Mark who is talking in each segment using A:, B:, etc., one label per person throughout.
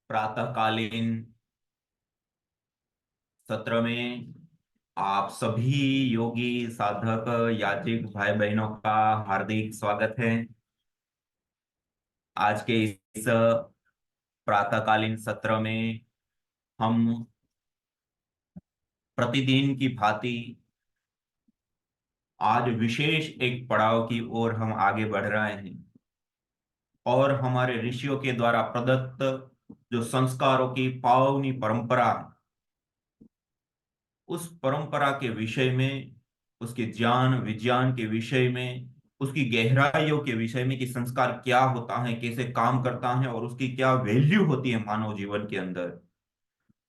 A: प्रातःकालीन सत्र में आप सभी योगी साधक यात्रिक भाई बहनों का हार्दिक स्वागत है। आज के इस प्रातःकालीन सत्र में हम प्रतिदिन की भांति आज विशेष एक पड़ाव की ओर हम आगे बढ़ रहे हैं और हमारे ऋषियों के द्वारा प्रदत्त जो संस्कारों की पावनी परंपरा है, उस परंपरा के विषय में, उसके ज्ञान विज्ञान के विषय में, उसकी गहराइयों के विषय में कि संस्कार क्या होता है, कैसे काम करता है और उसकी क्या वैल्यू होती है मानव जीवन के अंदर,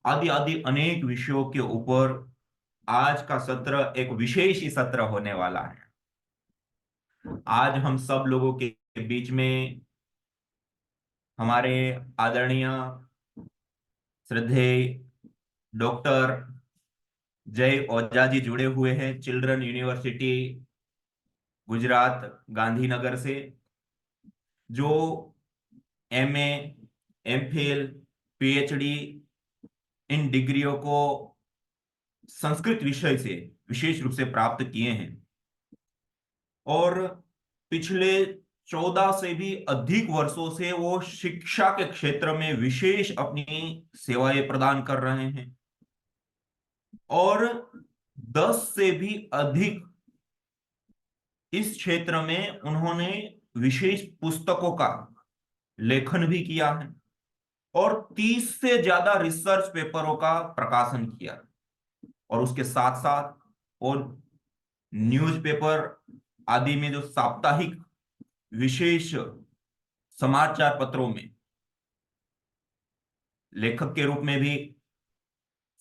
A: आदि आदि अनेक विषयों के ऊपर आज का सत्र एक विशेष ही सत्र होने वाला है। आज हम सब लोगों के बीच में हमारे आदरणीय श्रद्धेय डॉक्टर जय ओझा जी जुड़े हुए हैं, चिल्ड्रन यूनिवर्सिटी गुजरात गांधीनगर से, जो एमए, एमफिल, पीएचडी इन डिग्रियों को संस्कृत विषय से विशेष रूप से प्राप्त किए हैं और पिछले 14 से भी अधिक वर्षों से वो शिक्षा के क्षेत्र में विशेष अपनी सेवाएं प्रदान कर रहे हैं और 10 से भी अधिक इस क्षेत्र में उन्होंने विशेष पुस्तकों का लेखन भी किया है और 30 से ज्यादा रिसर्च पेपरों का प्रकाशन किया और उसके साथ साथ और न्यूज़पेपर आदि में जो साप्ताहिक विशेष समाचार पत्रों में लेखक के रूप में भी,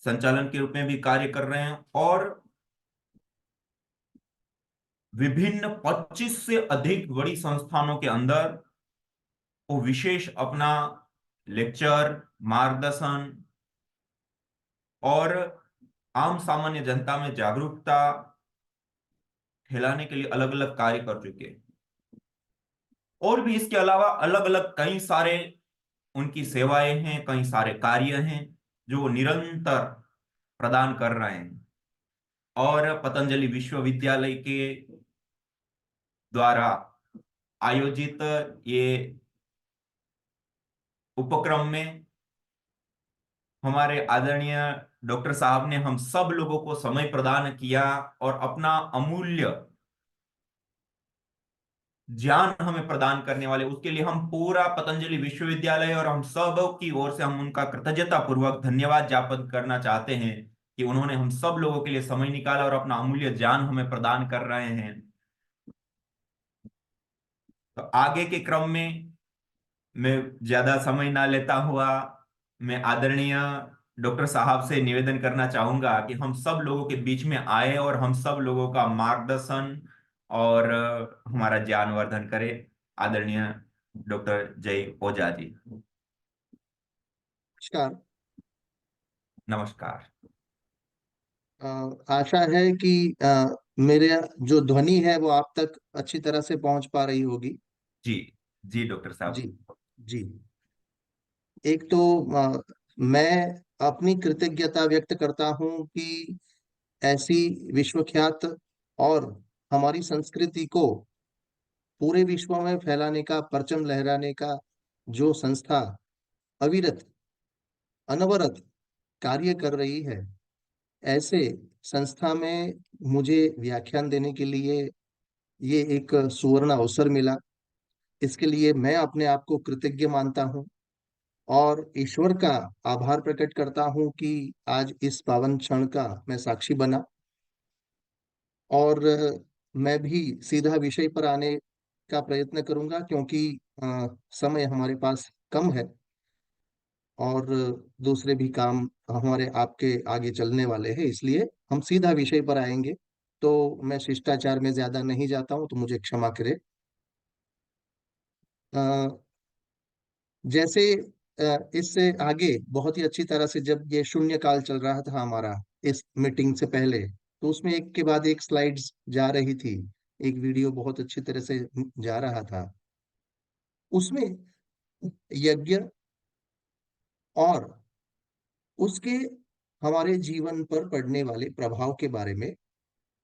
A: संचालन के रूप में भी कार्य कर रहे हैं और विभिन्न 25 से अधिक बड़ी संस्थानों के अंदर वो विशेष अपना लेक्चर, मार्गदर्शन और आम सामान्य जनता में जागरूकता फैलाने के लिए अलग अलग कार्य कर चुके हैं और भी इसके अलावा अलग अलग कई सारे उनकी सेवाएं हैं, कई सारे कार्य हैं जो वो निरंतर प्रदान कर रहे हैं और पतंजलि विश्वविद्यालय के द्वारा आयोजित ये उपक्रम में हमारे आदरणीय डॉक्टर साहब ने हम सब लोगों को समय प्रदान किया और अपना अमूल्य ज्ञान हमें प्रदान करने वाले, उसके लिए हम पूरा पतंजलि विश्वविद्यालय और हम सब की ओर से हम उनका कृतज्ञता पूर्वक धन्यवाद ज्ञापन करना चाहते हैं कि उन्होंने हम सब लोगों के लिए समय निकाला और अपना अमूल्य ज्ञान हमें प्रदान कर रहे हैं। तो आगे के क्रम में मैं ज्यादा समय ना लेता हुआ मैं आदरणीय डॉक्टर साहब से निवेदन करना चाहूंगा कि हम सब लोगों के बीच में आए और हम सब लोगों का मार्गदर्शन और हमारा ज्ञानवर्धन करें। आदरणीय डॉक्टर जय ओझा जी,
B: नमस्कार।
A: नमस्कार।
B: आशा है कि मेरे जो ध्वनि है वो आप तक अच्छी तरह से पहुंच पा रही होगी।
A: जी, जी डॉक्टर
B: जी।
A: साहब।
B: जी। एक तो मैं अपनी कृतज्ञता व्यक्त करता हूं कि ऐसी विश्वख्यात और हमारी संस्कृति को पूरे विश्व में फैलाने का, परचम लहराने का जो संस्था अविरत, अनवरत कार्य कर रही है, ऐसे संस्था में मुझे व्याख्यान देने के लिए ये एक सुवर्ण अवसर मिला। इसके लिए मैं अपने आप को कृतज्ञ मानता हूँ और ईश्वर का आभार प्रकट करता हूँ कि आज इस पावन क्षण का मैं साक्षी बना। और मैं भी सीधा विषय पर आने का प्रयत्न करूंगा क्योंकि समय हमारे पास कम है और दूसरे भी काम हमारे आपके आगे चलने वाले हैं, इसलिए हम सीधा विषय पर आएंगे। तो मैं शिष्टाचार में ज्यादा नहीं जाता हूं, तो मुझे क्षमा करें। जैसे इससे आगे बहुत ही अच्छी तरह से जब ये शून्य काल चल रहा था हमारा इस मीटिंग से पहले, तो उसमें एक के बाद एक स्लाइड्स जा रही थी, एक वीडियो बहुत अच्छी तरह से जा रहा था। उसमें यज्ञ और उसके हमारे जीवन पर पड़ने वाले प्रभाव के बारे में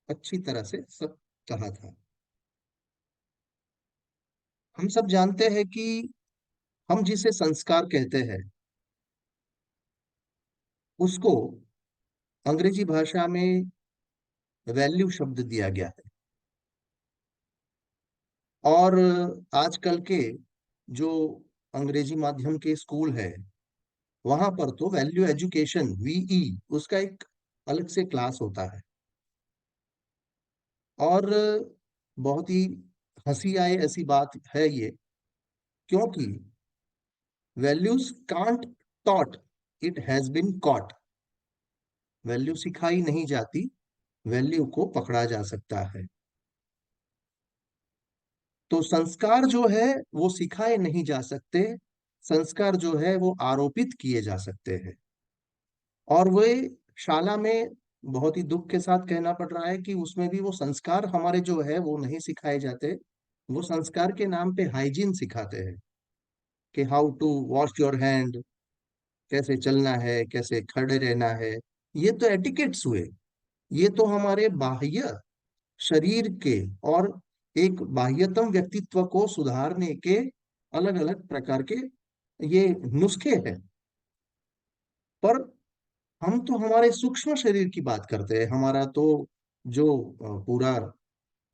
B: अच्छी तरह से सब कहा था। हम सब जानते हैं कि हम जिसे संस्कार कहते हैं उसको अंग्रेजी भाषा में वैल्यू शब्द दिया गया है। और आजकल के जो अंग्रेजी माध्यम के स्कूल है वहां पर तो वैल्यू एजुकेशन वीई उसका एक अलग से क्लास होता है। और बहुत ही हंसी आए ऐसी बात है ये, क्योंकि values can't taught, it has been caught. Value सिखाई नहीं जाती, वैल्यू को पकड़ा जा सकता है। तो संस्कार जो है वो सिखाए नहीं जा सकते, संस्कार जो है वो आरोपित किए जा सकते हैं। और वे शाला में, बहुत ही दुख के साथ कहना पड़ रहा है कि उसमें भी वो संस्कार हमारे जो है वो नहीं सिखाए जाते। वो संस्कार के नाम पे हाइजीन सिखाते हैं कि how to wash your hand, कैसे चलना है, कैसे खड़े रहना है। ये तो एटिकेट्स हुए। ये तो हमारे बाह्य शरीर के और एक बाह्यतम व्यक्तित्व को सुधारने के अलग अलग प्रकार के ये नुस्खे हैं। पर हम तो हमारे सूक्ष्म शरीर की बात करते हैं। हमारा तो जो पूरा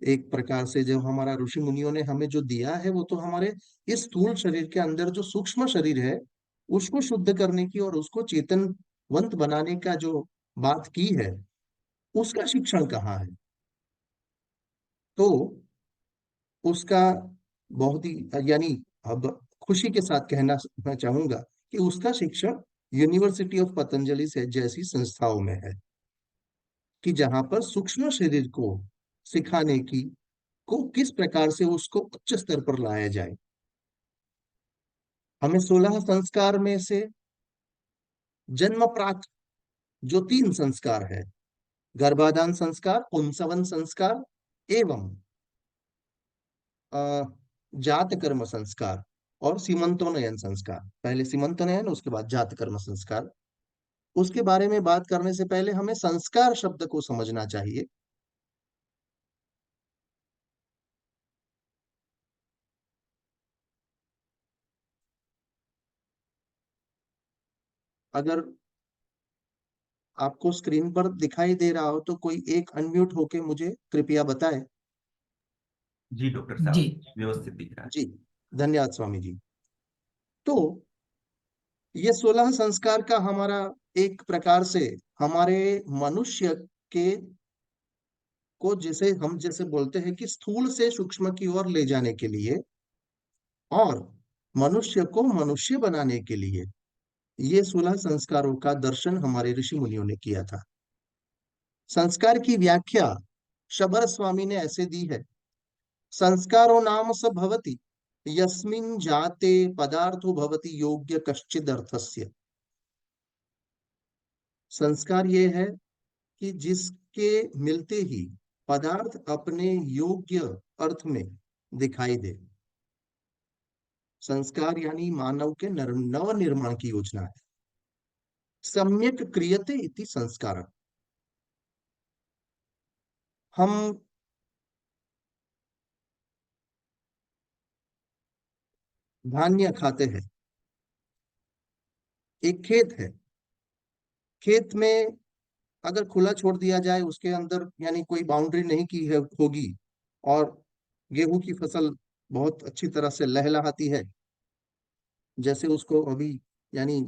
B: एक प्रकार से जो हमारा ऋषि मुनियों ने हमें जो दिया है वो तो हमारे इस स्थूल शरीर के अंदर जो सूक्ष्म शरीर है उसको शुद्ध करने की और उसको चेतनवंत बनाने का जो बात की है, उसका शिक्षण कहाँ है? तो उसका बहुत ही यानी अब खुशी के साथ कहना मैं चाहूंगा कि उसका शिक्षण यूनिवर्सिटी ऑफ पतंजलि से जैसी संस्थाओं में है, कि जहां पर सूक्ष्म शरीर को सिखाने की को किस प्रकार से उसको उच्च स्तर पर लाया जाए। हमें 16 संस्कार में से जन्म प्राक जो 3 संस्कार है, गर्भाधान संस्कार, पुंसवन संस्कार एवं अ, जात कर्म संस्कार और सीमंतोन्नयन संस्कार, पहले सीमंतोन्नयन उसके बाद जात कर्म संस्कार, उसके बारे में बात करने से पहले हमें संस्कार शब्द को समझना चाहिए। अगर आपको स्क्रीन पर दिखाई दे रहा हो तो कोई एक अनम्यूट होके मुझे कृपया बताएं।
A: जी डॉक्टर
C: जी।
A: साहब, व्यवस्थित दिख रहा है।
B: जी, धन्यवाद स्वामी जी। तो ये 16 संस्कार का हमारा एक प्रकार से हमारे मनुष्य के को जैसे हम जैसे बोलते हैं कि स्थूल से सूक्ष्म की ओर ले जाने के लिए और मनुष्य को मनुष्य बनाने के लिए ये 16 संस्कारों का दर्शन हमारे ऋषि मुनियों ने किया था। संस्कार की व्याख्या शबर स्वामी ने ऐसे दी है: संस्कारो नाम स भवति यस्मिन् जाते पदार्थो भवति योग्य कश्चिद अर्थस्य। संस्कार ये है कि जिसके मिलते ही पदार्थ अपने योग्य अर्थ में दिखाई दे। संस्कार यानी मानव के नव निर्माण की योजना है। सम्यक क्रियते इति संस्कार। हम धान्य खाते हैं, एक खेत है, खेत में अगर खुला छोड़ दिया जाए, उसके अंदर यानी कोई बाउंड्री नहीं की है होगी और गेहूं की फसल बहुत अच्छी तरह से लहलहाती है, जैसे उसको अभी यानी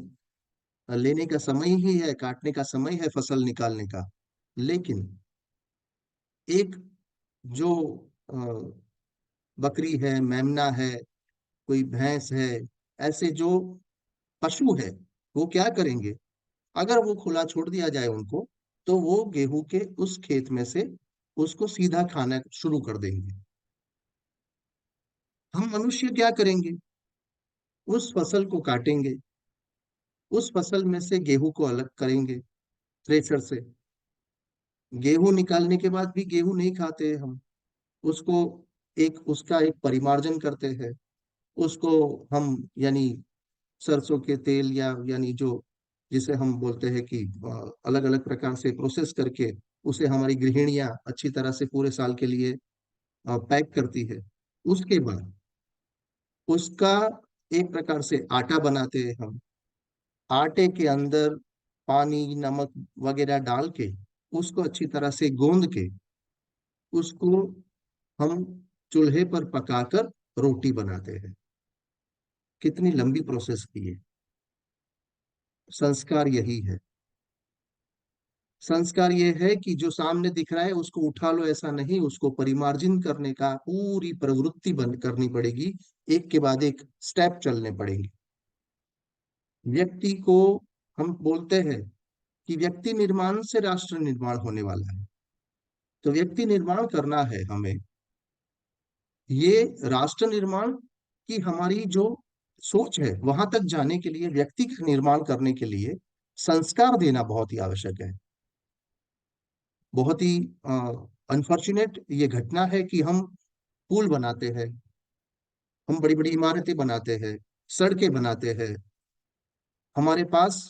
B: लेने का समय ही है, काटने का समय है फसल निकालने का। लेकिन एक जो अ, बकरी है, मेमना है, कोई भैंस है, ऐसे जो पशु है, वो क्या करेंगे? अगर वो खुला छोड़ दिया जाए उनको, तो वो गेहूं के उस खेत में से उसको सीधा खाना शुरू कर देंगे। हम मनुष्य क्या करेंगे? उस फसल को काटेंगे, उस फसल में से गेहूं को अलग करेंगे थ्रेशर से। गेहूं निकालने के बाद भी गेहूं नहीं खाते हैं हम, उसको एक उसका एक परिमार्जन करते हैं। उसको हम यानी सरसों के तेल या यानी जो जिसे हम बोलते हैं कि अलग अलग प्रकार से प्रोसेस करके उसे हमारी गृहिणियां अच्छी तरह से पूरे साल के लिए पैक करती है। उसके बाद उसका एक प्रकार से आटा बनाते हैं हम। आटे के अंदर पानी नमक वगैरह डाल के उसको अच्छी तरह से गूंद के उसको हम चूल्हे पर पकाकर रोटी बनाते हैं। कितनी लंबी प्रोसेस की है। संस्कार यही है। संस्कार ये है कि जो सामने दिख रहा है उसको उठा लो, ऐसा नहीं, उसको परिमार्जन करने का पूरी प्रवृत्ति बंद करनी पड़ेगी। एक के बाद एक स्टेप चलने पड़ेंगे। व्यक्ति को हम बोलते हैं कि व्यक्ति निर्माण से राष्ट्र निर्माण होने वाला है। तो व्यक्ति निर्माण करना है हमें। ये राष्ट्र निर्माण की हमारी जो सोच है वहां तक जाने के लिए, व्यक्ति का निर्माण करने के लिए संस्कार देना बहुत ही आवश्यक है। बहुत ही अनफॉर्चुनेट ये घटना है कि हम पुल बनाते हैं, हम बड़ी बड़ी इमारतें बनाते हैं, सड़कें बनाते हैं। हमारे पास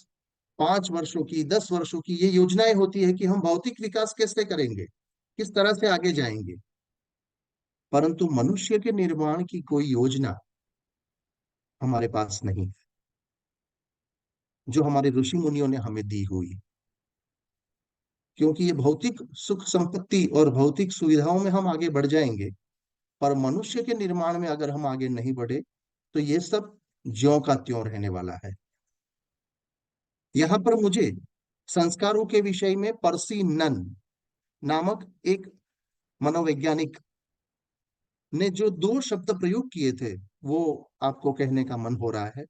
B: 5 वर्षों की 10 वर्षों की ये योजनाएं होती है कि हम भौतिक विकास कैसे करेंगे, किस तरह से आगे जाएंगे। परंतु मनुष्य के निर्माण की कोई योजना हमारे पास नहीं है, जो हमारे ऋषि मुनियों ने हमें दी हुई। क्योंकि ये भौतिक सुख संपत्ति और भौतिक सुविधाओं में हम आगे बढ़ जाएंगे, पर मनुष्य के निर्माण में अगर हम आगे नहीं बढ़े तो ये सब ज्यों का त्यों रहने वाला है। यहाँ पर मुझे संस्कारों के विषय में पर्सी नन नामक एक मनोवैज्ञानिक ने जो 2 शब्द प्रयोग किए थे वो आपको कहने का मन हो रहा है।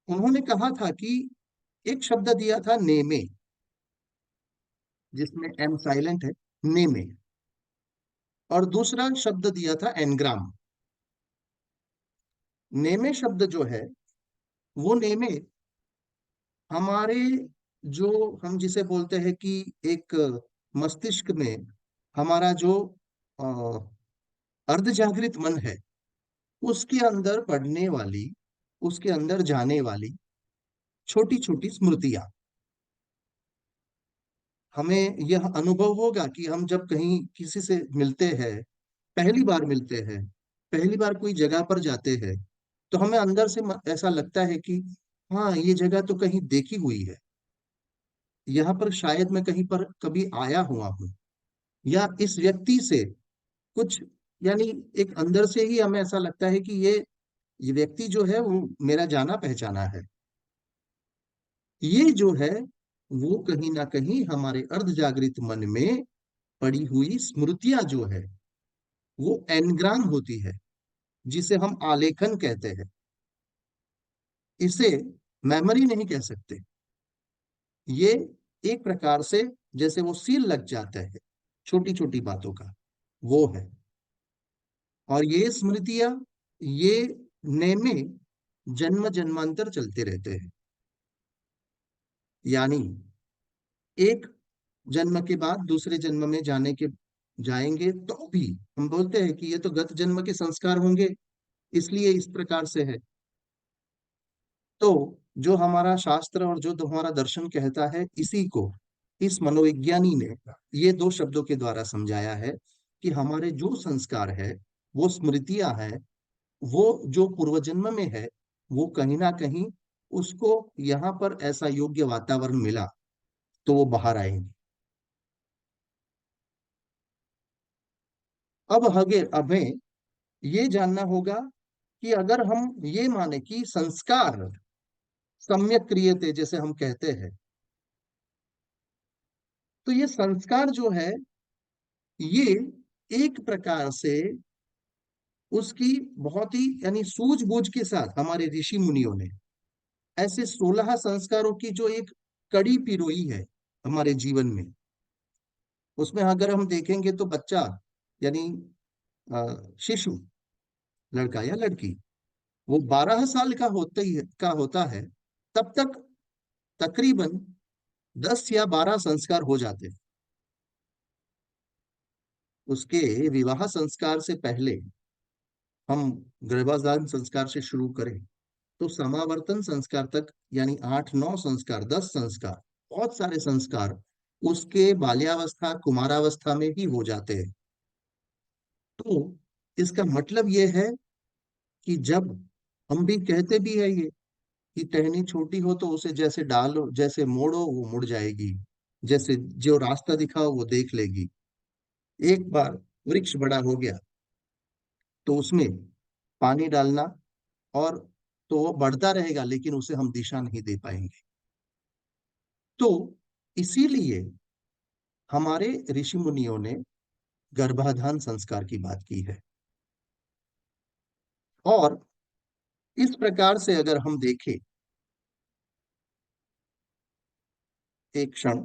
B: उन्होंने कहा था कि एक शब्द दिया था नेमे, जिसमें एम साइलेंट है, नेमे। और दूसरा शब्द दिया था एनग्राम। नेमे शब्द जो है, वो नेमे हमारे जो हम जिसे बोलते हैं कि एक मस्तिष्क में हमारा जो अ, अर्धजागृत मन है, उसके अंदर पढ़ने वाली, उसके अंदर जाने वाली छोटी छोटी स्मृतियां। हमें यह अनुभव होगा कि हम जब कहीं किसी से मिलते हैं, पहली बार मिलते हैं, पहली बार कोई जगह पर जाते हैं, तो हमें अंदर से ऐसा लगता है कि हाँ, ये जगह तो कहीं देखी हुई है, यहाँ पर शायद मैं कहीं पर कभी आया हुआ हूँ, या इस व्यक्ति से कुछ, यानी एक अंदर से ही हमें ऐसा लगता है कि ये व्यक्ति जो है वो मेरा जाना पहचाना है। ये जो है वो कहीं ना कहीं हमारे अर्धजागृत मन में पड़ी हुई स्मृतियां जो है वो एनग्राम होती है, जिसे हम आलेखन कहते हैं। इसे मेमोरी नहीं कह सकते। ये एक प्रकार से जैसे वो सील लग जाता है छोटी छोटी बातों का, वो है। और ये स्मृतियां, ये नेमे जन्म जन्मांतर चलते रहते हैं। यानी एक जन्म के बाद दूसरे जन्म में जाएंगे तो भी हम बोलते हैं कि ये तो गत जन्म के संस्कार होंगे, इसलिए इस प्रकार से है। तो जो हमारा शास्त्र और जो हमारा दर्शन कहता है, इसी को इस मनोविज्ञानी ने ये 2 शब्दों के द्वारा समझाया है कि हमारे जो संस्कार है, वो स्मृतियां हैं, वो जो पूर्व जन्म में है, वो कहीं ना कहीं उसको यहाँ पर ऐसा योग्य वातावरण मिला तो वो बाहर आएंगे। अब हमें हमें ये जानना होगा कि अगर हम ये माने कि संस्कार सम्यक क्रियते जैसे हम कहते हैं, तो ये संस्कार जो है, ये एक प्रकार से उसकी बहुत ही यानी सूझबूझ के साथ हमारे ऋषि मुनियों ने ऐसे 16 संस्कारों की जो एक कड़ी पिरोई है हमारे जीवन में। उसमें अगर हम देखेंगे तो बच्चा यानी शिशु, लड़का या लड़की, वो 12 साल का होता है, तब तक तकरीबन 10 या 12 संस्कार हो जाते हैं। उसके विवाह संस्कार से पहले हम गर्भाधान संस्कार से शुरू करें तो समावर्तन संस्कार तक, यानी 8 9 संस्कार, 10 संस्कार, बहुत सारे संस्कार उसके बाल्यावस्था कुमारावस्था में ही हो जाते हैं। तो इसका मतलब ये है कि जब हम भी कहते भी है ये कि टहनी छोटी हो तो उसे जैसे डालो, जैसे मोड़ो वो मुड़ जाएगी, जैसे जो रास्ता दिखाओ वो देख लेगी। एक बार वृक्ष बड़ा हो गया तो उसमें पानी डालना, और तो वो बढ़ता रहेगा लेकिन उसे हम दिशा नहीं दे पाएंगे। तो इसीलिए हमारे ऋषि मुनियों ने गर्भाधान संस्कार की बात की है। और इस प्रकार से अगर हम देखें एक क्षण,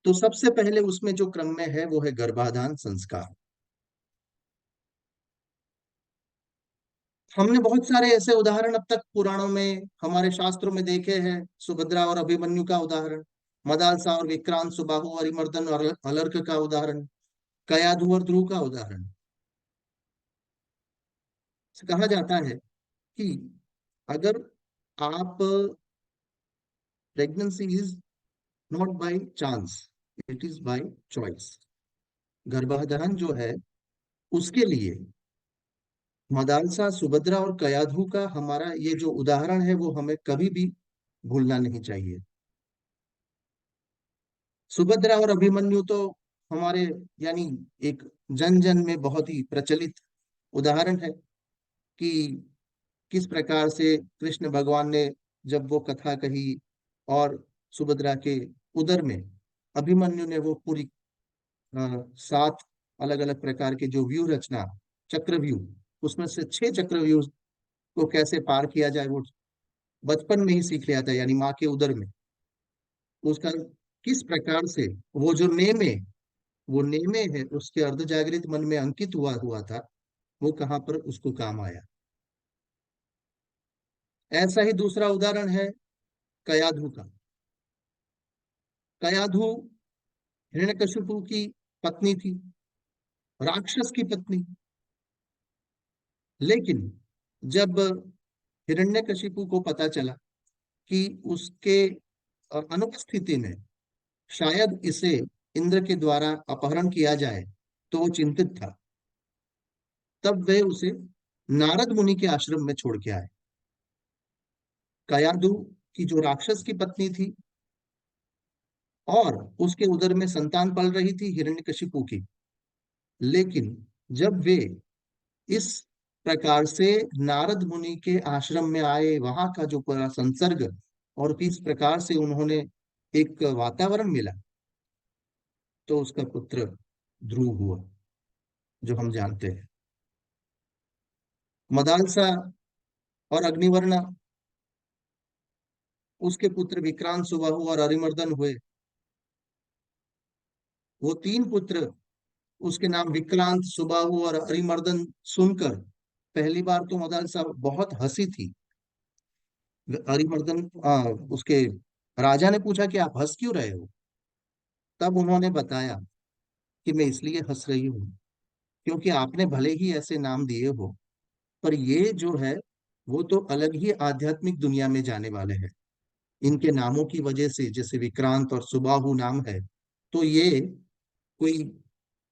B: तो सबसे पहले उसमें जो क्रम में है वो है गर्भाधान संस्कार। हमने बहुत सारे ऐसे उदाहरण अब तक पुराणों में, हमारे शास्त्रों में देखे हैं। सुभद्रा और अभिमन्यु का उदाहरण, मदालसा और विक्रांत, सुबाहु, अरिमर्दन और अलर्क का उदाहरण, कयाधु और ध्रुव का उदाहरण। कहा जाता है कि अगर आप, pregnancy is not by chance, it is by choice. गर्भाधान जो है उसके लिए मदालसा, सुभद्रा और कयाधु का हमारा ये जो उदाहरण है वो हमें कभी भी भूलना नहीं चाहिए। सुभद्रा और अभिमन्यु तो हमारे, यानी एक जन जन में बहुत ही प्रचलित उदाहरण है कि किस प्रकार से कृष्ण भगवान ने जब वो कथा कही और सुभद्रा के उदर में अभिमन्यु ने वो पूरी 7 अलग अलग प्रकार के जो व्यू रचना, चक्रव्यूह, उसमें से 6 चक्रव्यूह को कैसे पार किया जाए वो बचपन में ही सीख लिया था, यानी माँ के उदर में। उसका किस प्रकार से वो जो नेमे, वो नेमे है उसके अर्ध जागृत मन में अंकित हुआ हुआ था, वो कहाँ पर उसको काम आया। ऐसा ही दूसरा उदाहरण है कयाधु का। कयाधु हिरण्यकशिपु की पत्नी थी, राक्षस की पत्नी। लेकिन जब हिरण्यकशिपु को पता चला कि उसके अनुपस्थिति में शायद इसे इंद्र के द्वारा अपहरण किया जाए, तो वो चिंतित था। तब वे उसे नारद मुनि के आश्रम में छोड़ के आए। कयादु की जो राक्षस की पत्नी थी और उसके उदर में संतान पल रही थी हिरण्यकशिपु की। लेकिन जब वे इस प्रकार से नारद मुनि के आश्रम में आए, वहां का जो पूरा संसर्ग और किस प्रकार से उन्होंने एक वातावरण मिला, तो उसका पुत्र ध्रुव हुआ, जो हम जानते हैं। मदालसा और अग्निवर्णा, उसके पुत्र विक्रांत, सुबाहु और अरिमर्दन हुए। वो 3 पुत्र, उसके नाम विक्रांत, सुबाहु और अरिमर्दन सुनकर पहली बार तो मदालसा बहुत हंसी थी। अरिमर्दन उसके राजा ने पूछा कि आप हंस क्यों रहे हो? तब उन्होंने बताया कि मैं इसलिए हंस रही हूँ क्योंकि आपने भले ही ऐसे नाम दिए हो, पर ये जो है वो तो अलग ही आध्यात्मिक दुनिया में जाने वाले हैं। इनके नामों की वजह से, जैसे विक्रांत और सुबाहु नाम है, तो ये कोई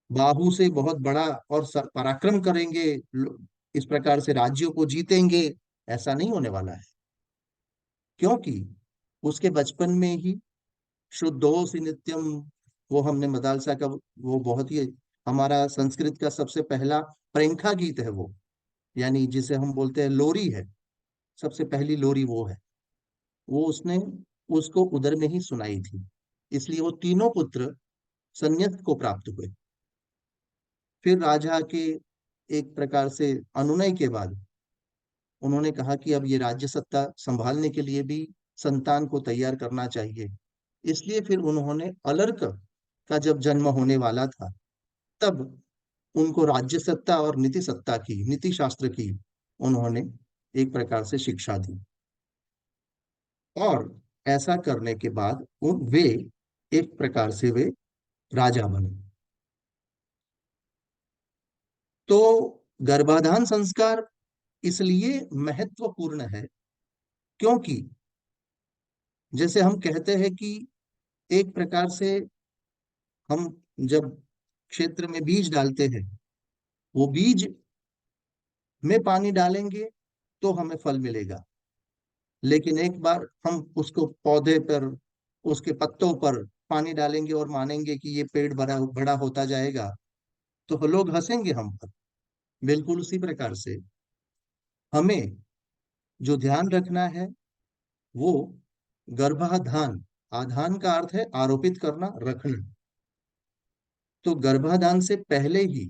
B: बाहु से बहुत बड़ा और पराक्रम करेंगे, इस प्रकार से राज्यों को जीतेंगे, ऐसा नहीं होने वाला है। क्योंकि उसके बचपन में ही शुद्धोसी नित्यम, वो हमने मदालसा का वो बहुत ही, हमारा संस्कृत का सबसे पहला प्रेंखा गीत है वो, यानी जिसे हम बोलते हैं लोरी है, सबसे पहली लोरी वो है। वो उसने उसको उदर में ही सुनाई थी। इसलिए वो तीनों पुत्र संन्यास को प्राप्त हुए। फिर राजा के एक प्रकार से अनुनय के बाद उन्होंने कहा कि अब ये राज्य सत्ता संभालने के लिए भी संतान को तैयार करना चाहिए। इसलिए फिर उन्होंने अलर्क का जब जन्म होने वाला था, तब उनको राज्य सत्ता और नीति सत्ता की, नीति शास्त्र की उन्होंने एक प्रकार से शिक्षा दी। और ऐसा करने के बाद वे एक प्रकार से वे राजा बने। तो गर्भाधान संस्कार इसलिए महत्वपूर्ण है क्योंकि जैसे हम कहते हैं कि एक प्रकार से हम जब क्षेत्र में बीज डालते हैं, वो बीज में पानी डालेंगे तो हमें फल मिलेगा। लेकिन एक बार हम उसको पौधे पर, उसके पत्तों पर पानी डालेंगे और मानेंगे कि ये पेड़ बड़ा बड़ा होता जाएगा, तो लोग हंसेंगे हम पर। बिल्कुल उसी प्रकार से हमें जो ध्यान रखना है वो गर्भाधान, आधान का अर्थ है आरोपित करना, रखना। तो गर्भाधान से पहले ही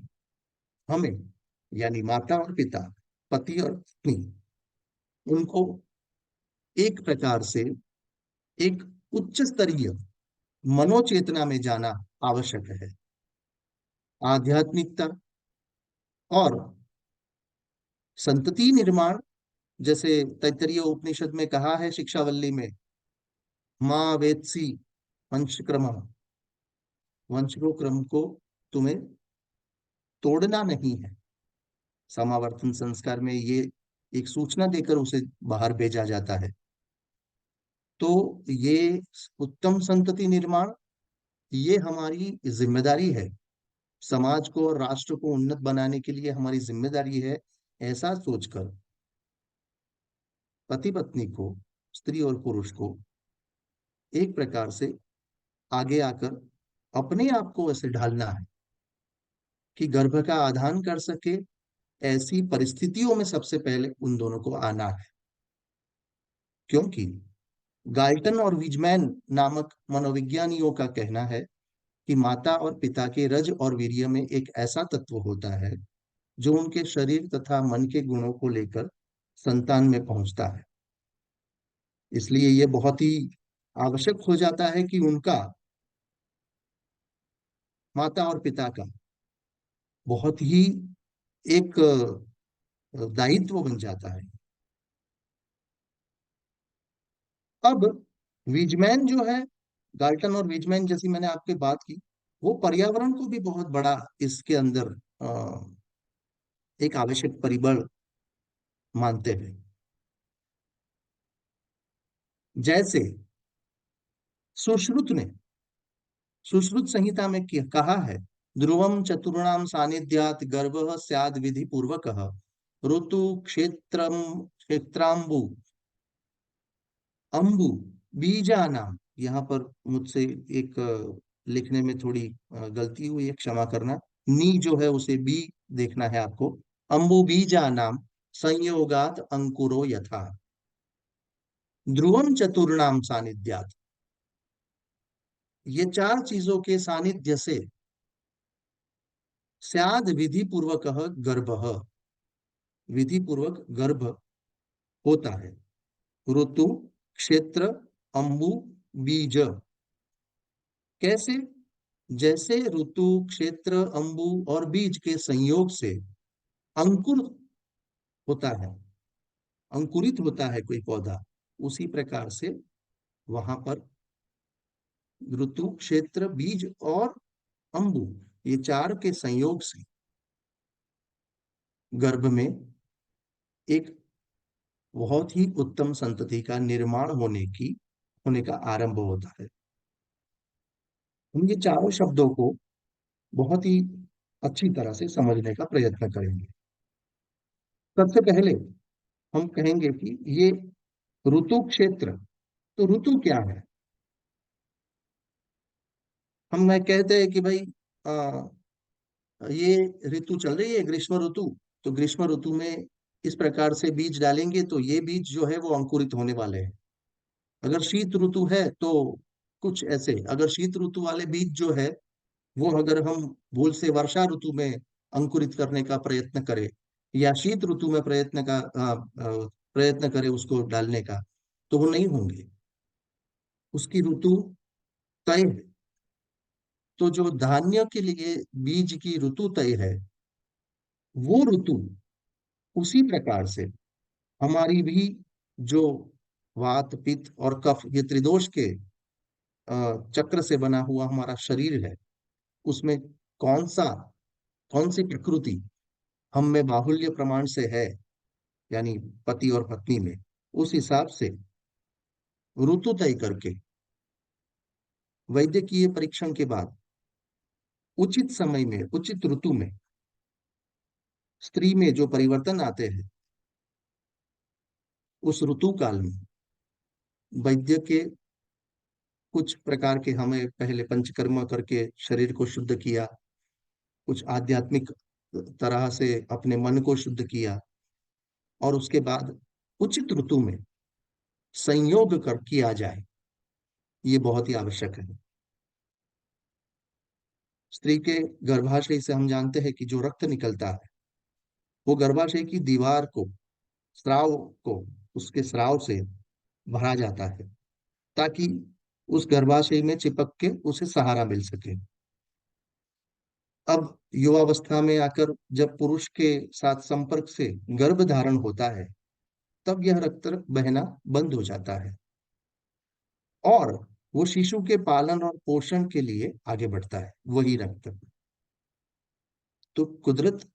B: हमें, यानी माता और पिता, पति और पत्नी, उनको एक प्रकार से एक उच्च स्तरीय मनोचेतना में जाना आवश्यक है। आध्यात्मिकता और संतति निर्माण, जैसे तैत्तरीय उपनिषद में कहा है शिक्षावल्ली में, माँ वेत्सी वंशक्रम, वंशक्रम को तुम्हें तोड़ना नहीं है। समावर्तन संस्कार में ये एक सूचना देकर उसे बाहर भेजा जाता है। तो ये उत्तम संतति निर्माण, ये हमारी जिम्मेदारी है। समाज को और राष्ट्र को उन्नत बनाने के लिए हमारी जिम्मेदारी है। ऐसा सोचकर पति पत्नी को, स्त्री और पुरुष को एक प्रकार से आगे आकर अपने आप को ऐसे ढालना है कि गर्भ का आधान कर सके। ऐसी परिस्थितियों में सबसे पहले उन दोनों को आना है, क्योंकि गाल्टन और विजमैन नामक मनोविज्ञानियों का कहना है कि माता और पिता के रज और वीर्य में एक ऐसा तत्व होता है जो उनके शरीर तथा मन के गुणों को लेकर संतान में पहुंचता है। इसलिए यह बहुत ही आवश्यक हो जाता है कि उनका, माता और पिता का, बहुत ही एक दायित्व बन जाता है। अब विजमैन जो है, गाल्टन और विजमैन जैसी मैंने आपके बात की, वो पर्यावरण को भी बहुत बड़ा इसके अंदर एक आवश्यक परिबल मानते हैं। जैसे सुश्रुत ने, सुश्रुत संहिता में कहा है, ध्रुवम चतुर्णाम सानिध्यात गर्भः स्याद् विधि पूर्वकः ऋतु क्षेत्राम्बु अंबु बीजानाम। यहाँ पर मुझसे एक लिखने में थोड़ी गलती हुई है, क्षमा करना। नी जो है उसे बी देखना है आपको। अंबु बीजानाम संयोगात अंकुरो यथा ध्रुवम चतुर्णाम सानिध्यात। ये चार चीजों के सानिध्य से स्याद विधि पूर्वक गर्भ, विधि पूर्वक गर्भ होता है। ऋतु, क्षेत्र, अंबु, बीज। कैसे? जैसे ऋतु, क्षेत्र, अंबु और बीज के संयोग से अंकुर होता है, अंकुरित होता है कोई पौधा, उसी प्रकार से वहां पर ऋतु, क्षेत्र, बीज और अंबु, ये चार के संयोग से गर्भ में एक बहुत ही उत्तम संतति का निर्माण होने का आरंभ होता है। हम ये चारों शब्दों को बहुत ही अच्छी तरह से समझने का प्रयत्न करेंगे। सबसे पहले हम कहेंगे कि ये ऋतु क्षेत्र, तो ऋतु क्या है? हम मैं कहते हैं कि भाई आ, ये ऋतु चल रही है ग्रीष्म ऋतु, तो ग्रीष्म ऋतु में इस प्रकार से बीज डालेंगे तो ये बीज जो है वो अंकुरित होने वाले हैं। अगर शीत ऋतु है तो कुछ ऐसे, अगर शीत ऋतु वाले बीज जो है वो अगर हम भूल से वर्षा ऋतु में अंकुरित करने का प्रयत्न करें, या शीत ऋतु में प्रयत्न करें उसको डालने का, तो वो नहीं होंगे। उसकी ऋतु तय है। तो जो धान्य के लिए बीज की ऋतु तय है, वो ऋतु उसी प्रकार से हमारी भी जो वात पित्त और कफ, ये त्रिदोष के चक्र से बना हुआ हमारा शरीर है, उसमें कौन सा कौन सी प्रकृति हम में बाहुल्य प्रमाण से है, यानी पति और पत्नी में, उस हिसाब से ऋतु तय करके वैद्यकीय परीक्षण के बाद उचित समय में उचित ऋतु में स्त्री में जो परिवर्तन आते हैं, उस ऋतु काल में वैद्य के कुछ प्रकार के, हमें पहले पंचकर्म करके शरीर को शुद्ध किया, कुछ आध्यात्मिक तरह से अपने मन को शुद्ध किया, और उसके बाद उचित ऋतु में संयोग कर किया जाए, ये बहुत ही आवश्यक है। स्त्री के गर्भाशय से हम जानते हैं कि जो रक्त निकलता है, वो गर्भाशय की दीवार को, स्राव को, उसके स्राव से भरा जाता है, ताकि उस गर्भाशय में चिपक के उसे सहारा मिल सके। अब युवावस्था में आकर जब पुरुष के साथ संपर्क से गर्भ धारण होता है, तब यह रक्त बहना बंद हो जाता है और वो शिशु के पालन और पोषण के लिए आगे बढ़ता है, वही रक्त। तो कुदरत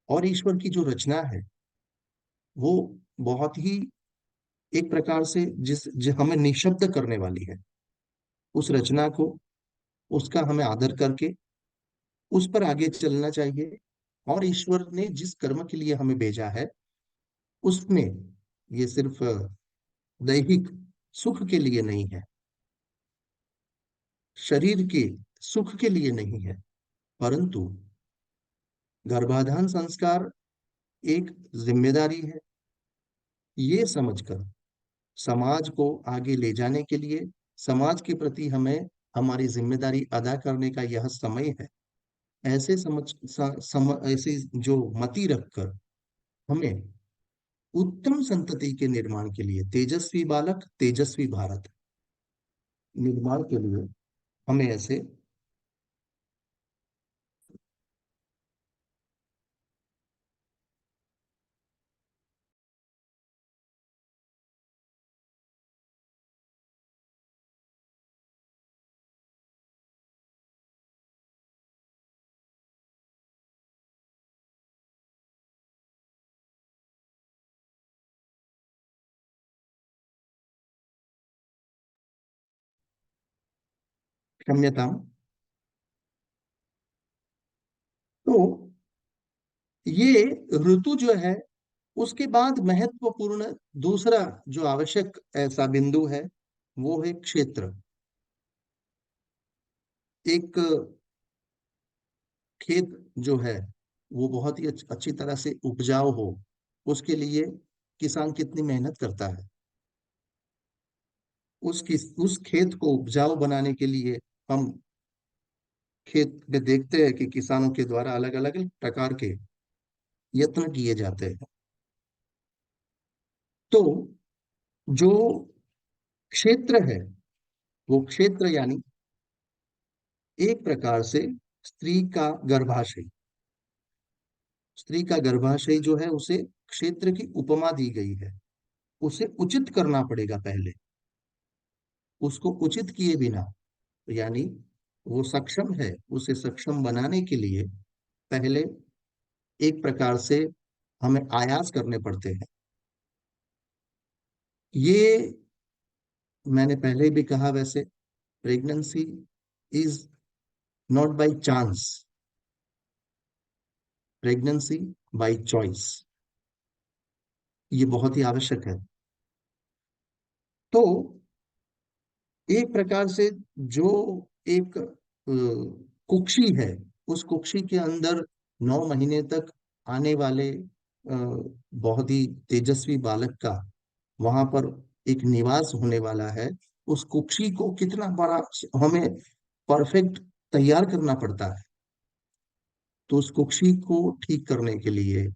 B: और ईश्वर की जो रचना है, वो बहुत ही एक प्रकार से जो हमें निशब्द करने वाली है। उस रचना को, उसका हमें आदर करके उस पर आगे चलना चाहिए। और ईश्वर ने जिस कर्म के लिए हमें भेजा है, उसमें ये सिर्फ दैहिक सुख के लिए नहीं है, शरीर के सुख के लिए नहीं है, परंतु गर्भाधान संस्कार एक जिम्मेदारी है। ये समझकर समाज को आगे ले जाने के लिए, समाज के प्रति हमें हमारी जिम्मेदारी अदा करने का यह समय है। ऐसे ऐसी जो मति रखकर हमें उत्तम संतति के निर्माण के लिए, तेजस्वी बालक तेजस्वी भारत निर्माण के लिए हमें ऐसे क्षम्यता। तो ये ऋतु जो है, उसके बाद महत्वपूर्ण दूसरा जो आवश्यक ऐसा बिंदु है, वो है क्षेत्र। एक खेत जो है, वो बहुत ही अच्छी तरह से उपजाऊ हो, उसके लिए किसान कितनी मेहनत करता है। उस खेत को उपजाऊ बनाने के लिए हम खेत में देखते हैं कि किसानों के द्वारा अलग अलग प्रकार के यत्न किए जाते हैं। तो जो क्षेत्र है, वो क्षेत्र यानी एक प्रकार से स्त्री का गर्भाशय। स्त्री का गर्भाशय जो है, उसे क्षेत्र की उपमा दी गई है। उसे उचित करना पड़ेगा पहले। उसको उचित किए बिना, यानी वो सक्षम है, उसे सक्षम बनाने के लिए पहले एक प्रकार से हमें आयास करने पड़ते हैं। ये मैंने पहले भी कहा, वैसे pregnancy is not by chance, pregnancy by choice. ये बहुत ही आवश्यक है। तो एक प्रकार से जो एक कुक्षी है, उस कुक्षी के अंदर 9 महीने तक आने वाले बहुत ही तेजस्वी बालक का वहां पर एक निवास होने वाला है। उस कुक्षी को कितना बड़ा हमें परफेक्ट तैयार करना पड़ता है। तो उस कुक्षी को ठीक करने के लिए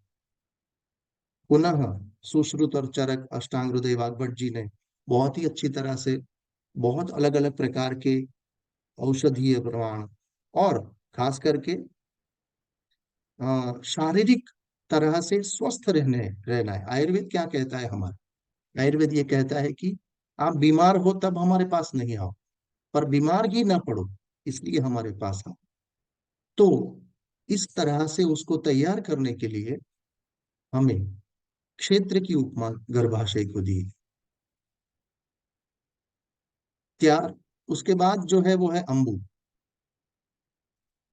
B: पुनः सुश्रुत और चरक अष्टांग हृदय वाग्भट जी ने बहुत ही अच्छी तरह से बहुत अलग अलग प्रकार के औषधीय प्रमाण, और खास करके शारीरिक तरह से स्वस्थ रहना है। आयुर्वेद क्या कहता है हमारा, आयुर्वेद ये कहता है कि आप बीमार हो तब हमारे पास नहीं आओ, पर बीमार ही ना पड़ो इसलिए हमारे पास आओ। तो इस तरह से उसको तैयार करने के लिए हमें क्षेत्र की उपमा गर्भाशय को दी। त्यार उसके बाद जो है वो है अंबु।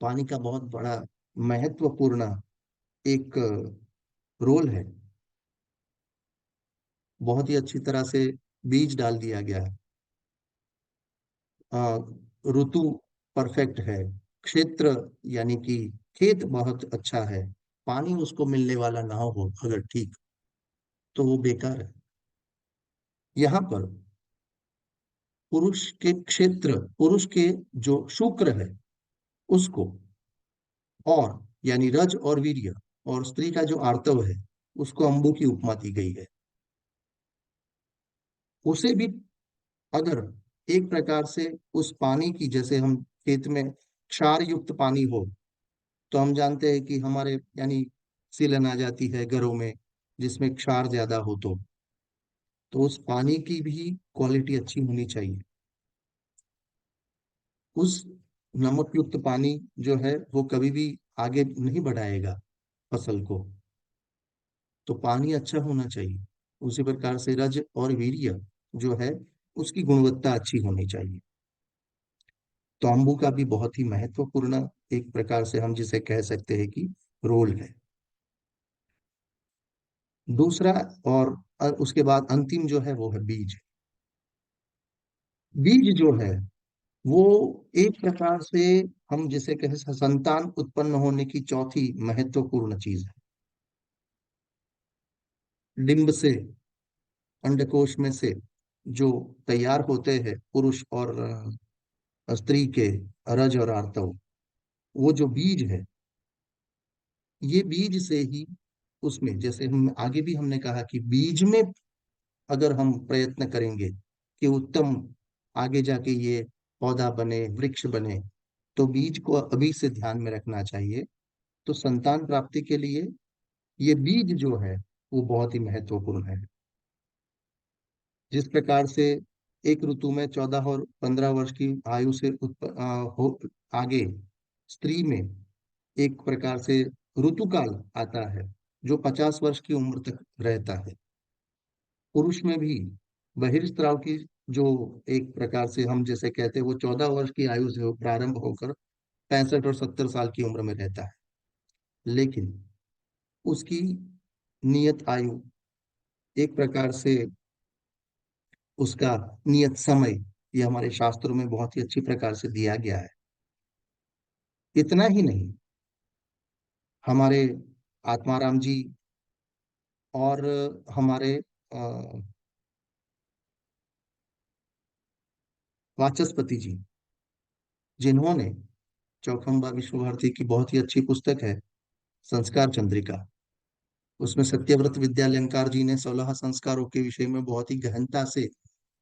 B: पानी का बहुत बड़ा महत्वपूर्ण एक रोल है। बहुत ही अच्छी तरह से बीज डाल दिया गया है। अ, ऋतु परफेक्ट है। क्षेत्र यानी कि खेत बहुत अच्छा है। पानी उसको मिलने वाला ना हो अगर ठीक, तो वो बेकार है। यहाँ पर पुरुष के क्षेत्र, पुरुष के जो शुक्र है उसको, और यानी रज और वीर्य, और स्त्री का जो आर्तव है उसको अंबु की उपमा दी गई है। उसे भी अगर एक प्रकार से उस पानी की, जैसे हम खेत में क्षार युक्त पानी हो, तो हम जानते हैं कि हमारे यानी सीलन आ जाती है घरों में जिसमें क्षार ज्यादा हो, तो उस पानी की भी क्वालिटी अच्छी होनी चाहिए। उस नमक युक्त पानी जो है वो कभी भी आगे नहीं बढ़ाएगा फसल को। तो पानी अच्छा होना चाहिए। उसी प्रकार से रज और वीर्य जो है उसकी गुणवत्ता अच्छी होनी चाहिए। तो अम्बू का भी बहुत ही महत्वपूर्ण एक प्रकार से हम जिसे कह सकते हैं कि रोल है। दूसरा, और उसके बाद अंतिम जो है वो है बीज। बीज जो है वो एक प्रकार से हम जिसे कहें संतान उत्पन्न होने की चौथी महत्वपूर्ण चीज है। डिंब से, अंडकोश में से जो तैयार होते हैं पुरुष और स्त्री के रज और आर्तव, वो जो बीज है, ये बीज से ही उसमें, जैसे हम आगे भी हमने कहा कि बीज में अगर हम प्रयत्न करेंगे कि उत्तम आगे जाके ये पौधा बने, वृक्ष बने, तो बीज को अभी से ध्यान में रखना चाहिए। तो संतान प्राप्ति के लिए ये बीज जो है वो बहुत ही महत्वपूर्ण है। जिस प्रकार से एक ऋतु में 14 और 15 वर्ष की आयु से आगे स्त्री में एक प्रकार से ऋतुकाल आता है जो 50 वर्ष की उम्र तक रहता है। पुरुष में भी बहिर्स्त्राव की जो एक प्रकार से हम जैसे कहते हैं वो 14 वर्ष की आयु से प्रारंभ होकर 65 और 70 साल की उम्र में रहता है। लेकिन उसकी नियत आयु एक प्रकार से, उसका नियत समय, ये हमारे शास्त्रों में बहुत ही अच्छी प्रकार से दिया गया है। इतना ही नहीं, हमारे आत्माराम जी और हमारे वाचस्पति जी, जिन्होंने चौखंबा विश्व भारती की बहुत ही अच्छी पुस्तक है संस्कार चंद्रिका, उसमें सत्यव्रत विद्यालंकार जी ने 16 संस्कारों के विषय में बहुत ही गहनता से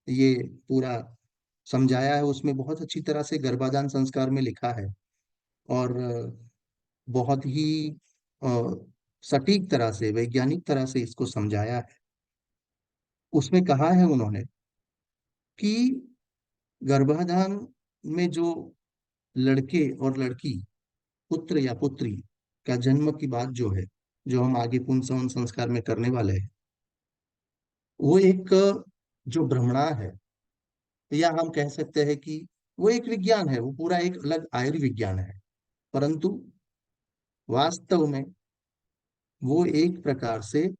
B: ये पूरा समझाया है। उसमें बहुत अच्छी तरह से गर्भाधान संस्कार में लिखा है, और बहुत ही अ, सटीक तरह से, वैज्ञानिक तरह से इसको समझाया है। उसमें कहा है उन्होंने कि गर्भाधान में जो लड़के और लड़की, पुत्र या पुत्री का जन्म की बात जो है, जो हम आगे पुंसवन संस्कार में करने वाले हैं, वो एक जो भ्रमणा है, या हम कह सकते हैं कि वो एक विज्ञान है, वो पूरा एक अलग आयुर्विज्ञान है। परंतु वास्तव में वो एक प्रकार से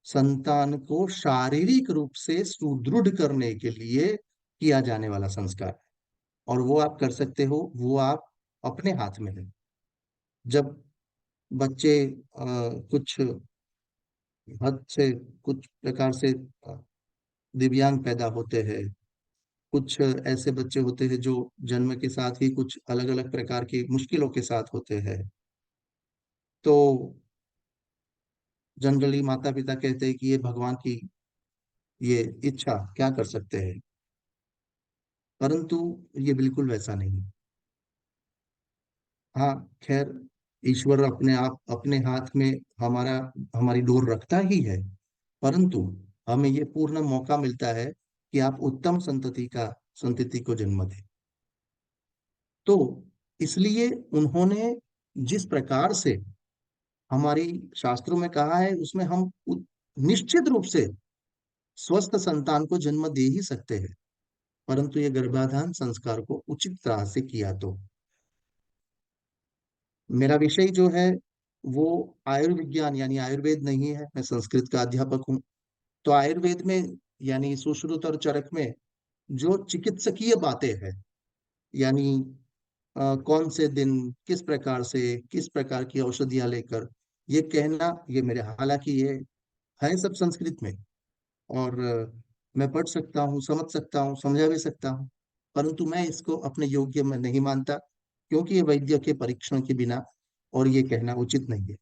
B: संतान को शारीरिक रूप से सुदृढ़ करने के लिए किया जाने वाला संस्कार है। और वो आप कर सकते हो, वो आप अपने हाथ में है। जब बच्चे कुछ हद से, कुछ प्रकार से दिव्यांग पैदा होते हैं, कुछ ऐसे बच्चे होते हैं जो जन्म के साथ ही कुछ अलग अलग प्रकार की मुश्किलों के साथ होते हैं, तो जनरली माता पिता कहते हैं कि ये भगवान की ये इच्छा, क्या कर सकते हैं। परंतु ये बिल्कुल वैसा नहीं। हाँ, खैर, ईश्वर अपने आप अपने हाथ में हमारा हमारी डोर रखता ही है, परंतु हमें ये पूर्ण मौका मिलता है कि आप उत्तम संतति को जन्म दें। तो इसलिए उन्होंने जिस प्रकार से हमारी शास्त्रों में कहा है, उसमें हम निश्चित रूप से स्वस्थ संतान को जन्म दे ही सकते हैं, परंतु ये गर्भाधान संस्कार को उचित तरह से किया तो। मेरा विषय जो है वो आयुर्विज्ञान यानी आयुर्वेद नहीं है, मैं संस्कृत का अध्यापक हूँ। तो आयुर्वेद में यानी सुश्रुत और चरक में जो चिकित्सकीय बातें हैं, यानी कौन से दिन किस प्रकार से किस प्रकार की औषधियां लेकर, ये कहना, ये मेरे, हालांकि ये है सब संस्कृत में, और मैं पढ़ सकता हूँ, समझ सकता हूँ, समझा भी सकता हूँ, परंतु मैं इसको अपने योग्य में नहीं मानता, क्योंकि ये वैद्य के परीक्षण के बिना और ये कहना उचित नहीं है।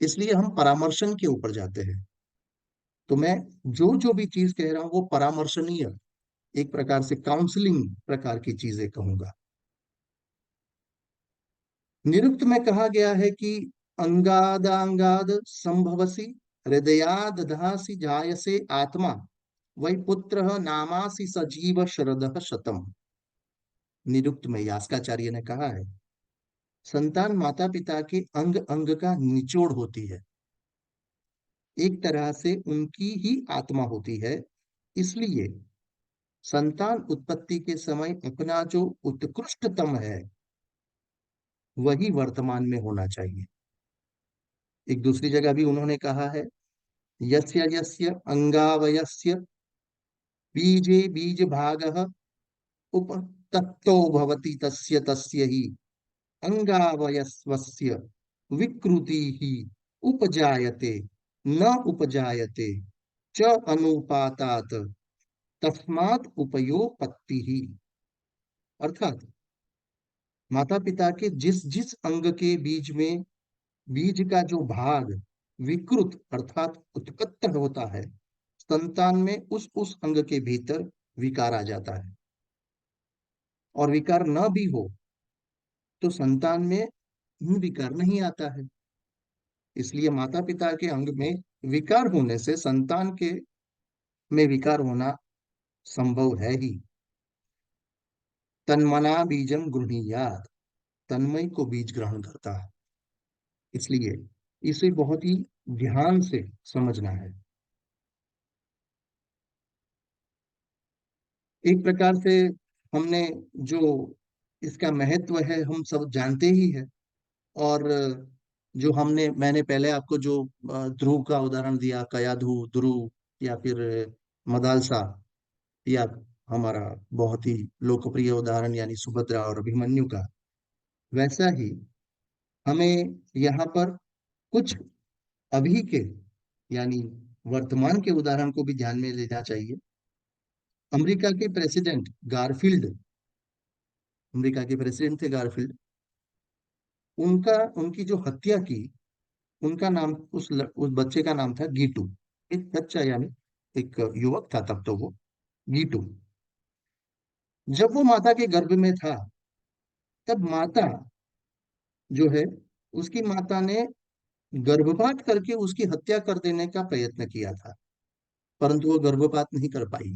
B: इसलिए हम परामर्शन के ऊपर जाते हैं। तो मैं जो जो भी चीज कह रहा हूँ वो परामर्शनीय, एक प्रकार से काउंसलिंग प्रकार की चीजें कहूंगा। निरुक्त में कहा गया है कि अंगादांगाद संभवसी, हृदयाद दधासी जायसे आत्मा, वही पुत्र नामासी सजीव शरद शतम। निरुक्त में यास्काचार्य ने कहा है, संतान माता पिता के अंग अंग का निचोड़ होती है, एक तरह से उनकी ही आत्मा होती है। इसलिए संतान उत्पत्ति के समय अपना जो उत्कृष्टतम है वही वर्तमान में होना चाहिए। एक दूसरी जगह भी उन्होंने कहा है, यस्य यस्य अंगावयस्य बीजे बीज भागः उप तत्तो भवति तस्य तस्य ही अंगावयस्वस्य विकृति ही उपजायते न उपजायते च अनुपातात तस्मात् उपयोपत्ति ही। अर्थात माता पिता के जिस जिस अंग के बीज में बीज का जो भाग विकृत अर्थात उत्पत्त होता है, संतान में उस अंग के भीतर विकार आ जाता है। और विकार न भी हो तो संतान में विकार नहीं आता है। इसलिए माता पिता के अंग में विकार होने से संतान के में विकार होना संभव है ही। तन्मना बीजम गृह्णीयात्, तन्मय को बीज ग्रहण करता है। इसलिए इसे बहुत ही ध्यान से समझना है। एक प्रकार से हमने जो इसका महत्व है हम सब जानते ही है। और जो मैंने पहले आपको जो ध्रुव का उदाहरण दिया, कयाधु ध्रुव, या फिर मदालसा, या हमारा बहुत ही लोकप्रिय उदाहरण यानी सुभद्रा और अभिमन्यु का, वैसा ही हमें यहाँ पर कुछ अभी के यानी वर्तमान के उदाहरण को भी ध्यान में लेना चाहिए। अमेरिका के प्रेसिडेंट गारफील्ड, अमेरिका के प्रेसिडेंट थे गारफील्ड, उनकी जो हत्या की, उनका नाम, उस बच्चे का नाम था गीटू। एक बच्चा यानी एक युवक था तब तो वो, गीटू। जब वो माता के गर्भ में था, तब माता जो है, उसकी माता ने गर्भपात करके उसकी हत्या कर देने का प्रयत्न किया था, परंतु वो गर्भपात नहीं कर पाई।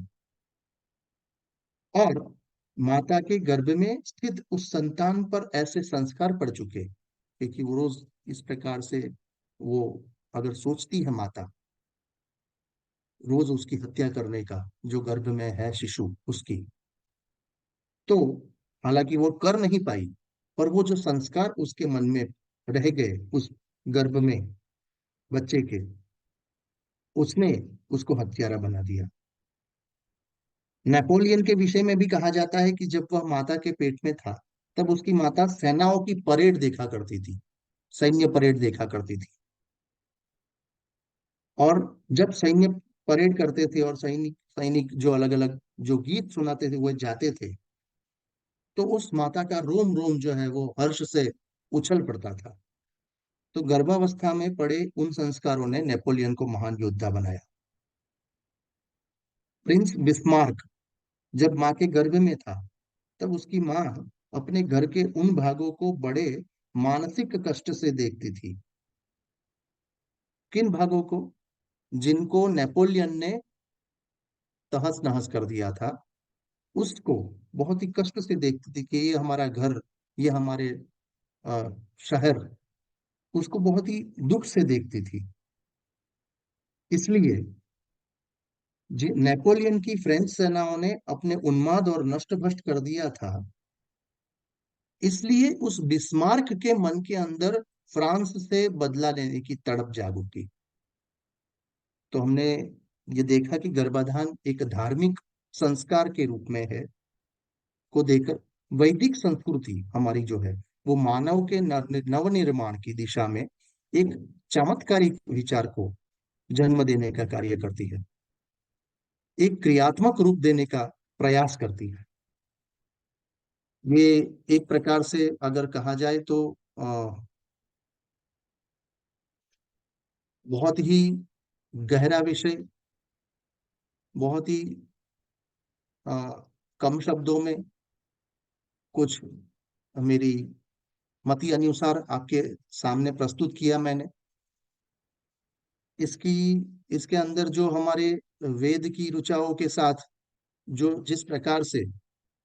B: और माता के गर्भ में स्थित उस संतान पर ऐसे संस्कार पड़ चुके, क्योंकि वो रोज इस प्रकार से, वो अगर सोचती है माता रोज उसकी हत्या करने का, जो गर्भ में है शिशु उसकी, तो हालांकि वो कर नहीं पाई, पर वो जो संस्कार उसके मन में रह गए उस गर्भ में बच्चे के, उसने उसको हत्यारा बना दिया। नेपोलियन के विषय में भी कहा जाता है कि जब वह माता के पेट में था, तब उसकी माता सेनाओं की परेड देखा करती थी, सैन्य परेड देखा करती थी। और जब सैन्य परेड करते थे और सैनिक सैनिक जो अलग अलग जो गीत सुनाते थे वो जाते थे, तो उस माता का रोम रोम जो है वो हर्ष से उछल पड़ता था। तो गर्भावस्था में पड़े उन संस्कारों ने नेपोलियन को महान योद्धा बनाया। प्रिंस बिस्मार्क जब माँ के गर्भ में था, तब उसकी माँ अपने घर के उन भागों को बड़े मानसिक कष्ट से देखती थी। किन भागों को? जिनको नेपोलियन ने तहस नहस कर दिया था, उसको बहुत ही कष्ट से देखती थी कि ये हमारा घर, ये हमारे अ, शहर, उसको बहुत ही दुख से देखती थी। इसलिए जी नेपोलियन की फ्रेंच सेनाओं ने अपने उन्माद और नष्ट भ्रष्ट कर दिया था, इसलिए उस बिस्मार्क के मन के अंदर फ्रांस से बदला लेने की तड़प जाग उठी। तो हमने ये देखा कि गर्भाधान एक धार्मिक संस्कार के रूप में है, को देकर वैदिक संस्कृति हमारी जो है वो मानव के नवनिर्माण की दिशा में एक चमत्कारिक विचार को जन्म देने का कार्य करती है, एक क्रियात्मक रूप देने का प्रयास करती है। ये एक प्रकार से अगर कहा जाए तो बहुत ही गहरा विषय, बहुत ही अ, कम शब्दों में कुछ मेरी मति अनुसार आपके सामने प्रस्तुत किया मैंने। इसकी इसके अंदर जो हमारे वेद की ऋचाओं के साथ जो जिस प्रकार से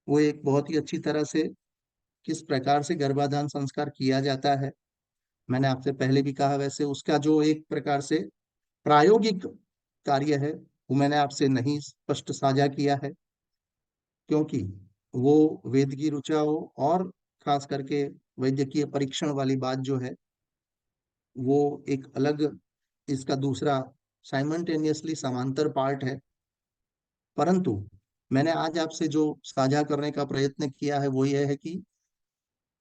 B: वो एक बहुत ही अच्छी तरह से किस प्रकार से गर्भाधान संस्कार किया जाता है, मैंने आपसे पहले भी कहा, वैसे उसका जो एक प्रकार से प्रायोगिक कार्य है वो मैंने आपसे नहीं स्पष्ट साझा किया है, क्योंकि वो वेद की ऋचाओं और खास करके वैद्यकीय परीक्षण वाली बात जो है वो एक अलग, इसका दूसरा साइमल्टेनियसली समांतर पार्ट है। परंतु मैंने आज आपसे जो साझा करने का प्रयत्न किया है वो यह है कि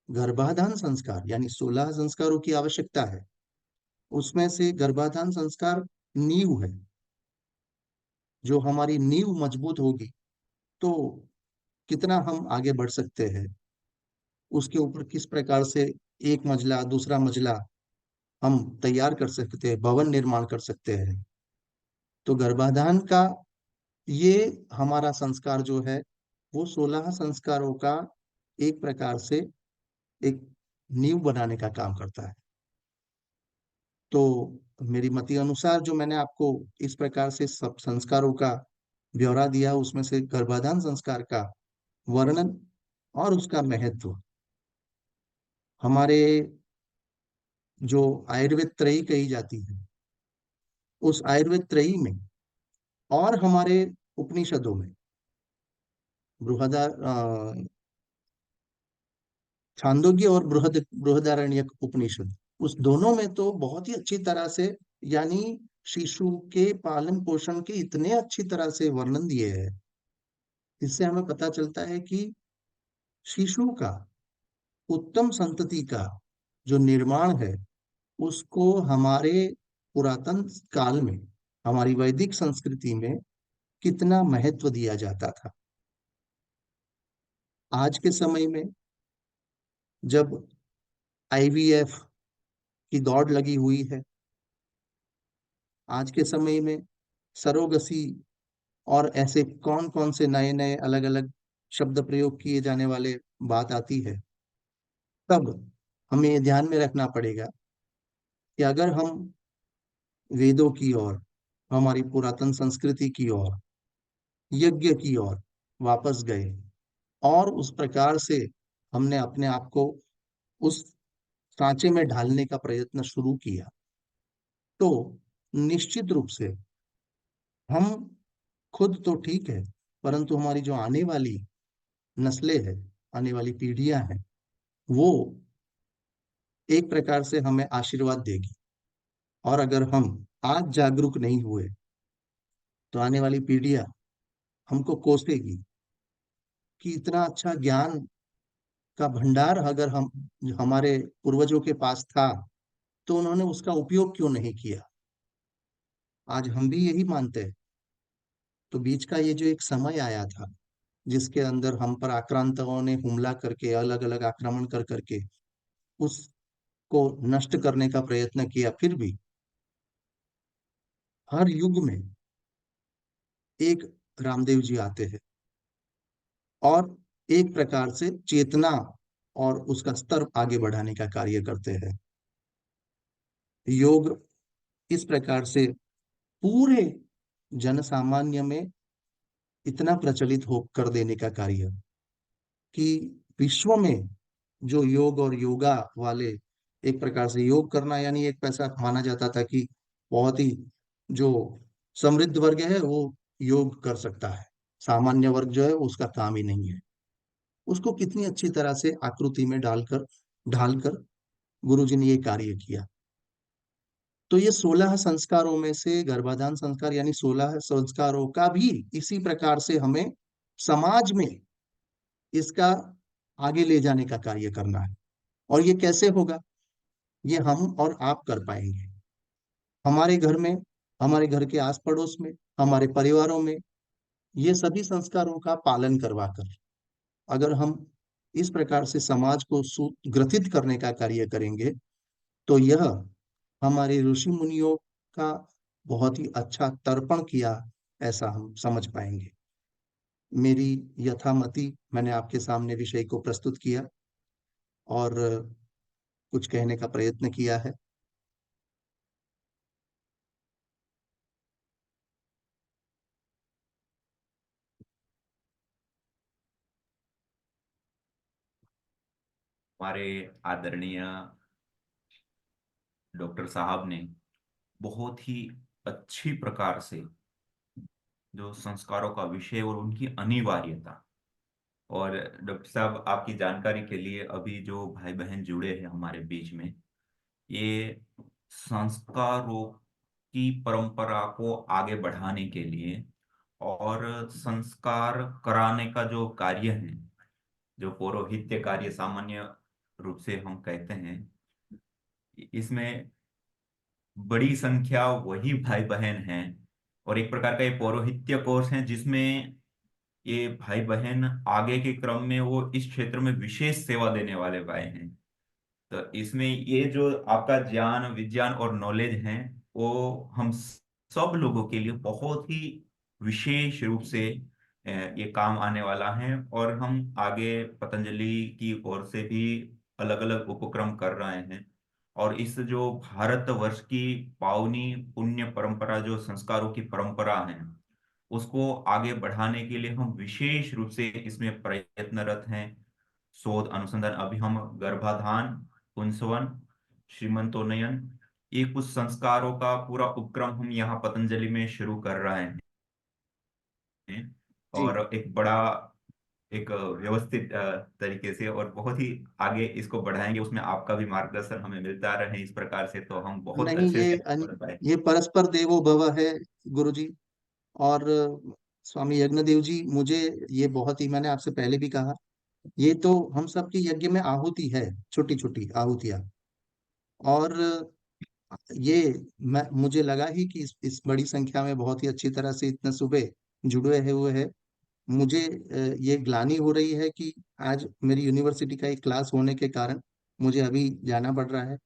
B: गर्भाधान संस्कार यानी 16 संस्कारों की आवश्यकता है, उसमें से गर्भाधान संस्कार नींव है। जो हमारी नींव मजबूत होगी तो कितना हम आगे बढ़ सकते हैं, उसके ऊपर किस प्रकार से एक मंजिला दूसरा मंजिला हम तैयार कर सकते हैं, भवन निर्माण कर सकते हैं। तो गर्भाधान का ये हमारा संस्कार जो है वो 16 संस्कारों का एक प्रकार से एक नींव बनाने का काम करता है। तो मेरी मति अनुसार जो मैंने आपको इस प्रकार से सब संस्कारों का ब्यौरा दिया, उसमें से गर्भाधान संस्कार का वर्णन और उसका महत्व हमारे जो आयुर्वेद त्रयी कही जाती है, उस आयुर्वेद त्रयी में और हमारे उपनिषदों में बृहदा छांदोग्य और बृहदारण्यक उपनिषद, उस दोनों में तो बहुत ही अच्छी तरह से, यानी शिशु के पालन पोषण के इतने अच्छी तरह से वर्णन दिए हैं, इससे हमें पता चलता है कि शिशु का उत्तम संतति का जो निर्माण है उसको हमारे पुरातन काल में, हमारी वैदिक संस्कृति में कितना महत्व दिया जाता था। आज के समय में जब आईवीएफ की दौड़ लगी हुई है, आज के समय में सरोगसी और ऐसे कौन कौन से नए नए अलग अलग शब्द प्रयोग किए जाने वाले बात आती है, तब हमें ये ध्यान में रखना पड़ेगा कि अगर हम वेदों की ओर, हमारी पुरातन संस्कृति की ओर, यज्ञ की ओर वापस गए और उस प्रकार से हमने अपने आप को उस सांचे में ढालने का प्रयत्न शुरू किया, तो निश्चित रूप से हम खुद तो ठीक है, परंतु हमारी जो आने वाली नस्लें हैं, आने वाली पीढ़ियां हैं, वो एक प्रकार से हमें आशीर्वाद देगी। और अगर हम आज जागरूक नहीं हुए तो आने वाली पीढ़ियां हमको कोसेगी कि इतना अच्छा ज्ञान का भंडार अगर हम हमारे पूर्वजों के पास था तो उन्होंने उसका उपयोग क्यों नहीं किया। आज हम भी यही मानते हैं। तो बीच का ये जो एक समय आया था जिसके अंदर हम पर आक्रांताओं ने हमला करके, अलग अलग आक्रमण कर करके उसको नष्ट करने का प्रयत्न किया, फिर भी हर युग में एक रामदेव जी आते हैं और एक प्रकार से चेतना और उसका स्तर आगे बढ़ाने का कार्य करते हैं। योग इस प्रकार से पूरे जन सामान्य में इतना प्रचलित हो कर देने का कार्य कि विश्व में जो योग और योगा वाले, एक प्रकार से योग करना यानी एक पैसा माना जाता था कि बहुत ही जो समृद्ध वर्ग है वो योग कर सकता है, सामान्य वर्ग जो है उसका काम ही नहीं है, उसको कितनी अच्छी तरह से आकृति में डालकर ढालकर गुरुजी ने ये कार्य किया। तो ये 16 संस्कारों में से गर्भाधान संस्कार यानी 16 संस्कारों का भी इसी प्रकार से हमें समाज में इसका आगे ले जाने का कार्य करना है। और ये कैसे होगा? ये हम और आप कर पाएंगे, हमारे घर में, हमारे घर के आस पड़ोस में, हमारे परिवारों में, ये सभी संस्कारों का पालन करवाकर अगर हम इस प्रकार से समाज को सुग्रथित करने का कार्य करेंगे, तो यह हमारे ऋषि मुनियों का बहुत ही अच्छा तर्पण किया, ऐसा हम समझ पाएंगे। मेरी यथामति मैंने आपके सामने विषय को प्रस्तुत किया और कुछ कहने का प्रयत्न किया है।
A: हमारे आदरणीय डॉक्टर साहब ने बहुत ही अच्छी प्रकार से जो संस्कारों का विषय और उनकी अनिवार्यता, और डॉक्टर साहब आपकी जानकारी के लिए अभी जो भाई बहन जुड़े हैं हमारे बीच में, ये संस्कारों की परंपरा को आगे बढ़ाने के लिए और संस्कार कराने का जो कार्य है, जो पौरोहित्य कार्य सामान्य रूप से हम कहते हैं, इसमें बड़ी संख्या वही भाई बहन हैं। और एक प्रकार का ये पौरोहित्य कोर्स है जिसमें ये भाई बहन आगे के क्रम में वो इस क्षेत्र में विशेष सेवा देने वाले भाई हैं। तो इसमें ये जो आपका ज्ञान विज्ञान और नॉलेज है, वो हम सब लोगों के लिए बहुत ही विशेष रूप से ये काम आने वाला है। और हम आगे पतंजलि की ओर से भी अलग अलग उपक्रम कर रहे हैं। और इस जो भारतवर्ष की पावनी पुण्य परंपरा, जो संस्कारों की परंपरा है, उसको आगे बढ़ाने के लिए हम विशेष रूप से इसमें प्रयत्नरत हैं। शोध अनुसंधान, अभी हम गर्भाधान, पुंसवन, श्रीमंतोन्नयन, ये कुछ संस्कारों का पूरा उपक्रम हम यहाँ पतंजलि में शुरू कर रहे हैं।
B: जी,
A: और एक बड़ा, एक व्यवस्थित तरीके से और बहुत ही आगे इसको बढ़ाएंगे। उसमें आपका भी मार्गदर्शन हमें मिलता रहे इस प्रकार से, तो हम बहुत
B: नहीं,
A: अच्छे से बढ़ पाए।
B: ये परस्पर देवो भव है गुरु जी। और स्वामी यज्ञदेव जी, मुझे ये बहुत ही, मैंने आपसे पहले भी कहा, ये तो हम सबके यज्ञ में आहुति है, छोटी छोटी आहुतियां। और ये मुझे लगा ही कि इस बड़ी संख्या में बहुत ही अच्छी तरह से इतने सुबह जुड़े हुए हैं। मुझे ये ग्लानि हो रही है कि आज मेरी यूनिवर्सिटी का एक क्लास होने के कारण मुझे अभी जाना पड़ रहा है।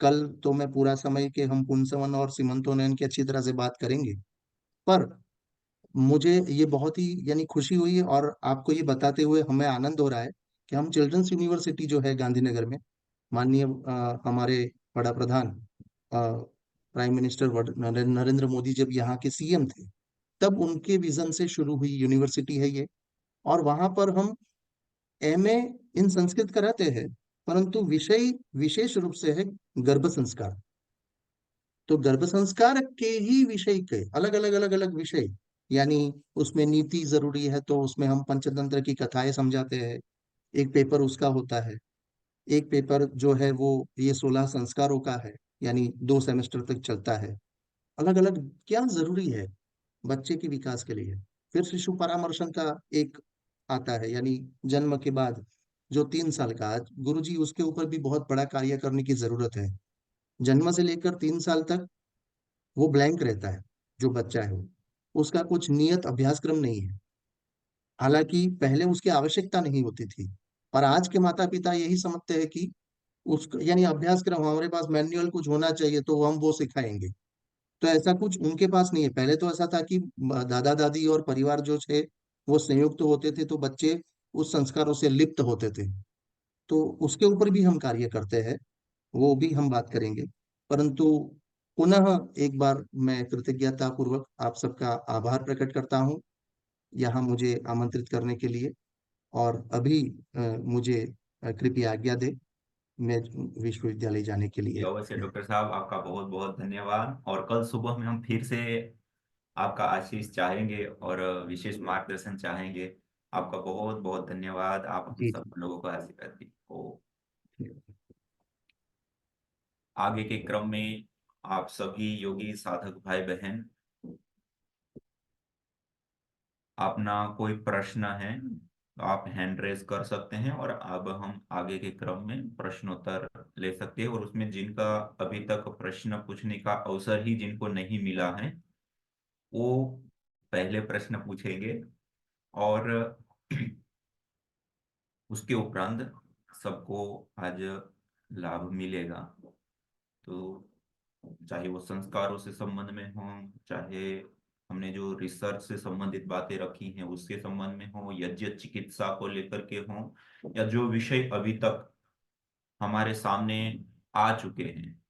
B: कल तो मैं पूरा समय के हम पुंसवन और सीमंतोनयन की अच्छी तरह से बात करेंगे। पर मुझे ये बहुत ही यानी खुशी हुई है और आपको ये बताते हुए हमें आनंद हो रहा है कि हम चिल्ड्रंस यूनिवर्सिटी जो है गांधीनगर में, माननीय हमारे बड़ा प्रधान प्राइम मिनिस्टर नरेंद्र मोदी जब यहाँ के सीएम थे, तब उनके विजन से शुरू हुई यूनिवर्सिटी है ये। और वहां पर हम एमए इन संस्कृत कराते हैं, परंतु विषय विशेष रूप से है गर्भ संस्कार। तो गर्भ संस्कार के ही विषय के अलग अलग विषय, यानी उसमें नीति जरूरी है तो उसमें हम पंचतंत्र की कथाएं समझाते हैं, एक पेपर उसका होता है। एक पेपर जो है वो ये 16 संस्कारों का है, यानी 2 सेमेस्टर तक चलता है। अलग अलग क्या जरूरी है बच्चे के विकास के लिए। फिर शिशु परामर्शन का एक आता है, यानी जन्म के बाद जो 3 साल का, गुरु जी उसके ऊपर भी बहुत बड़ा कार्य करने की जरूरत है। जन्म से लेकर 3 साल तक वो ब्लैंक रहता है, जो बच्चा है वो, उसका कुछ नियत अभ्यासक्रम नहीं है। हालांकि पहले उसकी आवश्यकता नहीं होती थी, पर आज के माता पिता यही समझते हैं कि उस यानी अभ्यासक्रम हमारे पास मैनुअल कुछ होना चाहिए तो हम वो सिखाएंगे। तो ऐसा कुछ उनके पास नहीं है। पहले तो ऐसा था कि दादा दादी और परिवार जो थे वो संयुक्त होते थे, तो बच्चे उस संस्कारों से लिप्त होते थे। तो उसके ऊपर भी हम कार्य करते हैं, वो भी हम बात करेंगे। परंतु पुनः एक बार मैं कृतज्ञता पूर्वक आप सबका आभार प्रकट करता हूँ यहाँ मुझे आमंत्रित करने के लिए। और अभी मुझे कृपया आज्ञा दे, मैं विश्वविद्यालय जाने के
A: जी
B: लिए।
A: अवश्य डॉक्टर साहब, आपका बहुत बहुत धन्यवाद। और कल सुबह में हम फिर से आपका आशीष चाहेंगे और विशेष मार्गदर्शन चाहेंगे। आपका बहुत बहुत धन्यवाद। आप हम
B: जी
A: सब
B: जी।
A: लोगों को आशीर्वाद दी। ओ आगे के क्रम में आप सभी योगी साधक भाई बहन, अपना कोई प्रश्न है तो आप हैंड रेज कर सकते हैं, और अब हम आगे के क्रम में प्रश्नोत्तर ले सकते हैं। और उसमें जिनका अभी तक प्रश्न पूछने का अवसर ही जिनको नहीं मिला है, वो पहले प्रश्न पूछेंगे, और उसके उपरांत सबको आज लाभ मिलेगा। तो चाहे वो संस्कारों से संबंध में हो, चाहे हमने जो रिसर्च से संबंधित बातें रखी हैं उसके संबंध में हो, यज्ञ चिकित्सा को लेकर के हो, या जो विषय अभी तक हमारे सामने आ चुके हैं,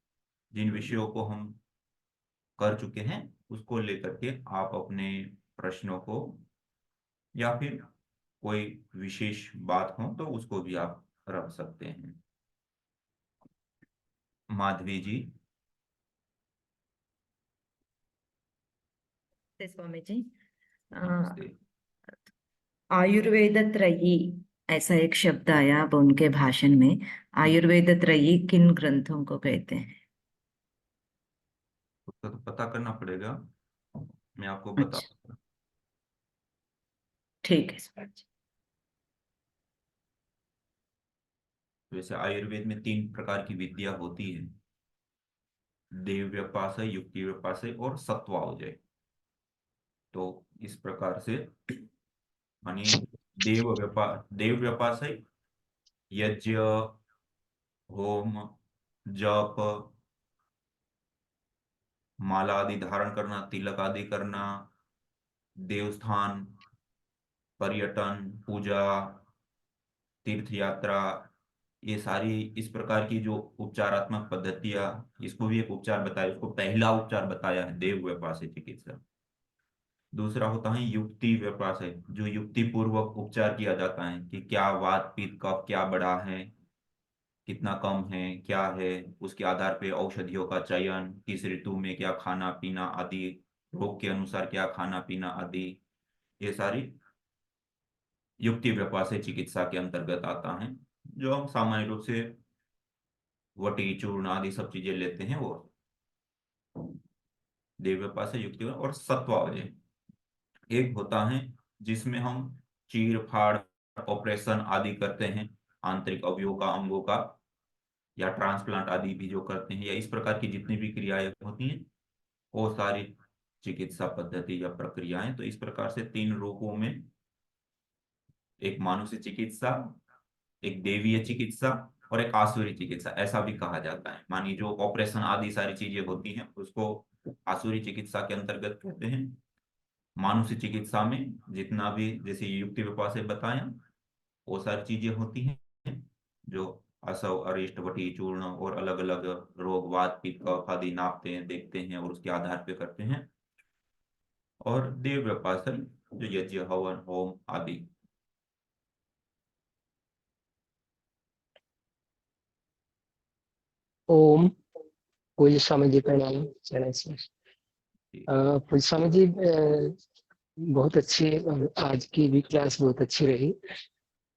A: जिन विषयों को हम कर चुके हैं, उसको लेकर के आप अपने प्रश्नों को, या फिर कोई विशेष बात हो तो उसको भी आप रख सकते हैं। माधवी जी।
C: नमस्ते स्वामी जी। अ,
A: नमस्ते।
C: आयुर्वेद त्रयी, ऐसा एक शब्द आया अब उनके भाषण में। आयुर्वेद त्रयी किन ग्रंथों को कहते हैं?
A: उसका तो पता करना पड़ेगा, मैं आपको बता।
C: अच्छा, ठीक है स्वामी जी।
A: वैसे आयुर्वेद में 3 प्रकार की विद्या होती है: देव व्यपासय, युक्ति व्यपासय और सत्वावजय। तो इस प्रकार से, मानी, देव व्यपासय यज्ञ, होम, जप, माला आदि धारण करना, तिलक आदि करना, देवस्थान, पर्यटन, पूजा, तीर्थ यात्रा, ये सारी इस प्रकार की जो उपचारात्मक पद्धतियां, इसको भी एक उपचार बताया, इसको पहला उपचार बताया है देव व्यपासय चिकित्सा। दूसरा होता है युक्ति व्यपासय, जो युक्ति पूर्वक उपचार किया जाता है कि क्या वात पित्त कफ क्या बढ़ा है, कितना कम है, क्या है, उसके आधार पे औषधियों का चयन, किस ऋतु में क्या खाना पीना आदि, रोग के अनुसार क्या खाना पीना आदि, ये सारी युक्ति व्यपासय चिकित्सा के अंतर्गत आता है। जो हम सामान्य रूप से वटी चूर्ण आदि सब चीजें लेते हैं, वो देव व्यपासय, युक्ति और सत्वावजय। एक होता है जिसमें हम चीर फाड़ ऑपरेशन आदि करते हैं, आंतरिक अवयवों का, अंगों का, या ट्रांसप्लांट आदि भी जो करते हैं, या इस प्रकार की जितनी भी क्रियाएं होती हैं, वो सारी चिकित्सा पद्धति या प्रक्रियाएं। तो इस प्रकार से 3 रूपों में, एक मानुषी चिकित्सा, एक देवीय चिकित्सा और एक आसुरी चिकित्सा, ऐसा भी कहा जाता है। मानी जो ऑपरेशन आदि सारी चीजें होती हैं उसको आसुरी चिकित्सा के अंतर्गत कहते हैं। मानुषी चिकित्सा में जितना भी, जैसे युक्ति विपाक से बताया, वो सारी चीजें होती हैं जो असव, अरिष्ट, वटी, चूर्ण और अलग अलग रोग, वात पित्त कफ आदि नापते हैं, देखते हैं और उसके आधार पे करते हैं। और देव व्यपासन, जो यज्ञ हवन होम आदि।
D: ओम। पूज्य स्वामी जी प्रणाम। चरण से पूज्य स्वामी जी, बहुत अच्छी, आज की भी क्लास बहुत अच्छी रही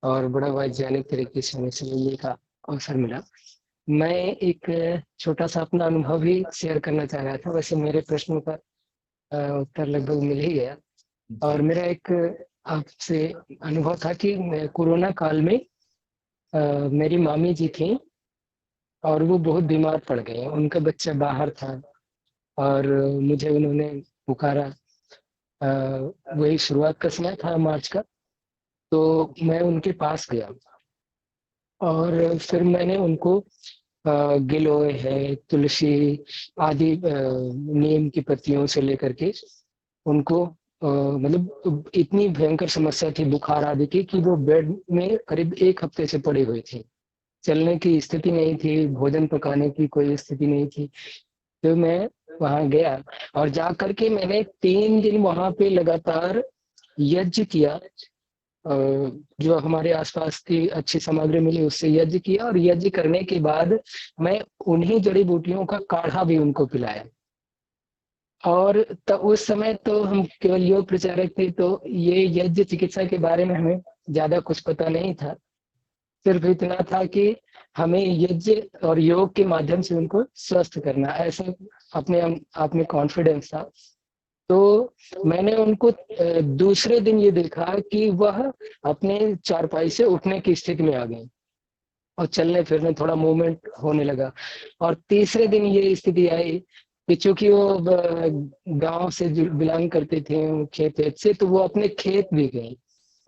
D: और बड़ा वैज्ञानिक तरीके से हमें समझने का अवसर मिला। मैं एक छोटा सा अपना अनुभव भी शेयर करना चाह रहा था। वैसे मेरे प्रश्नों का उत्तर लगभग मिल ही गया। और
A: जी।
D: मेरा एक आपसे अनुभव था कि कोरोना काल में मेरी मामी जी थी और वो बहुत बीमार पड़ गए। उनका बच्चा बाहर था और मुझे उन्होंने पुकारा। अ, वही शुरुआत का समय था, मार्च का। तो मैं उनके पास गया और फिर मैंने उनको गिलोय है, तुलसी आदि, नीम की पत्तियों से लेकर के उनको, मतलब इतनी भयंकर समस्या थी बुखार आदि की कि वो बेड में करीब 1 हफ्ते से पड़ी हुई थी। चलने की स्थिति नहीं थी, भोजन पकाने की कोई स्थिति नहीं थी। तो मैं वहां गया और जा करके मैंने 3 दिन वहां पे लगातार यज्ञ किया। जो हमारे आसपास की अच्छी सामग्री मिली उससे यज्ञ किया, और यज्ञ करने के बाद मैं उन्हीं जड़ी बूटियों का काढ़ा भी उनको पिलाया। और तब उस समय तो हम केवल योग प्रचारक थे, तो ये यज्ञ चिकित्सा के बारे में हमें ज्यादा कुछ पता नहीं था। सिर्फ इतना था कि हमें यज्ञ और योग के माध्यम से उनको स्वस्थ करना, ऐसा अपने आप में कॉन्फिडेंस था। तो मैंने उनको दूसरे दिन ये देखा कि वह अपने चारपाई से उठने की स्थिति में आ गए और चलने फिरने, थोड़ा मूवमेंट होने लगा। और तीसरे दिन ये स्थिति आई कि चूंकि वो गांव से बिलोंग करते थे, खेत वेत से, तो वो अपने खेत भी गए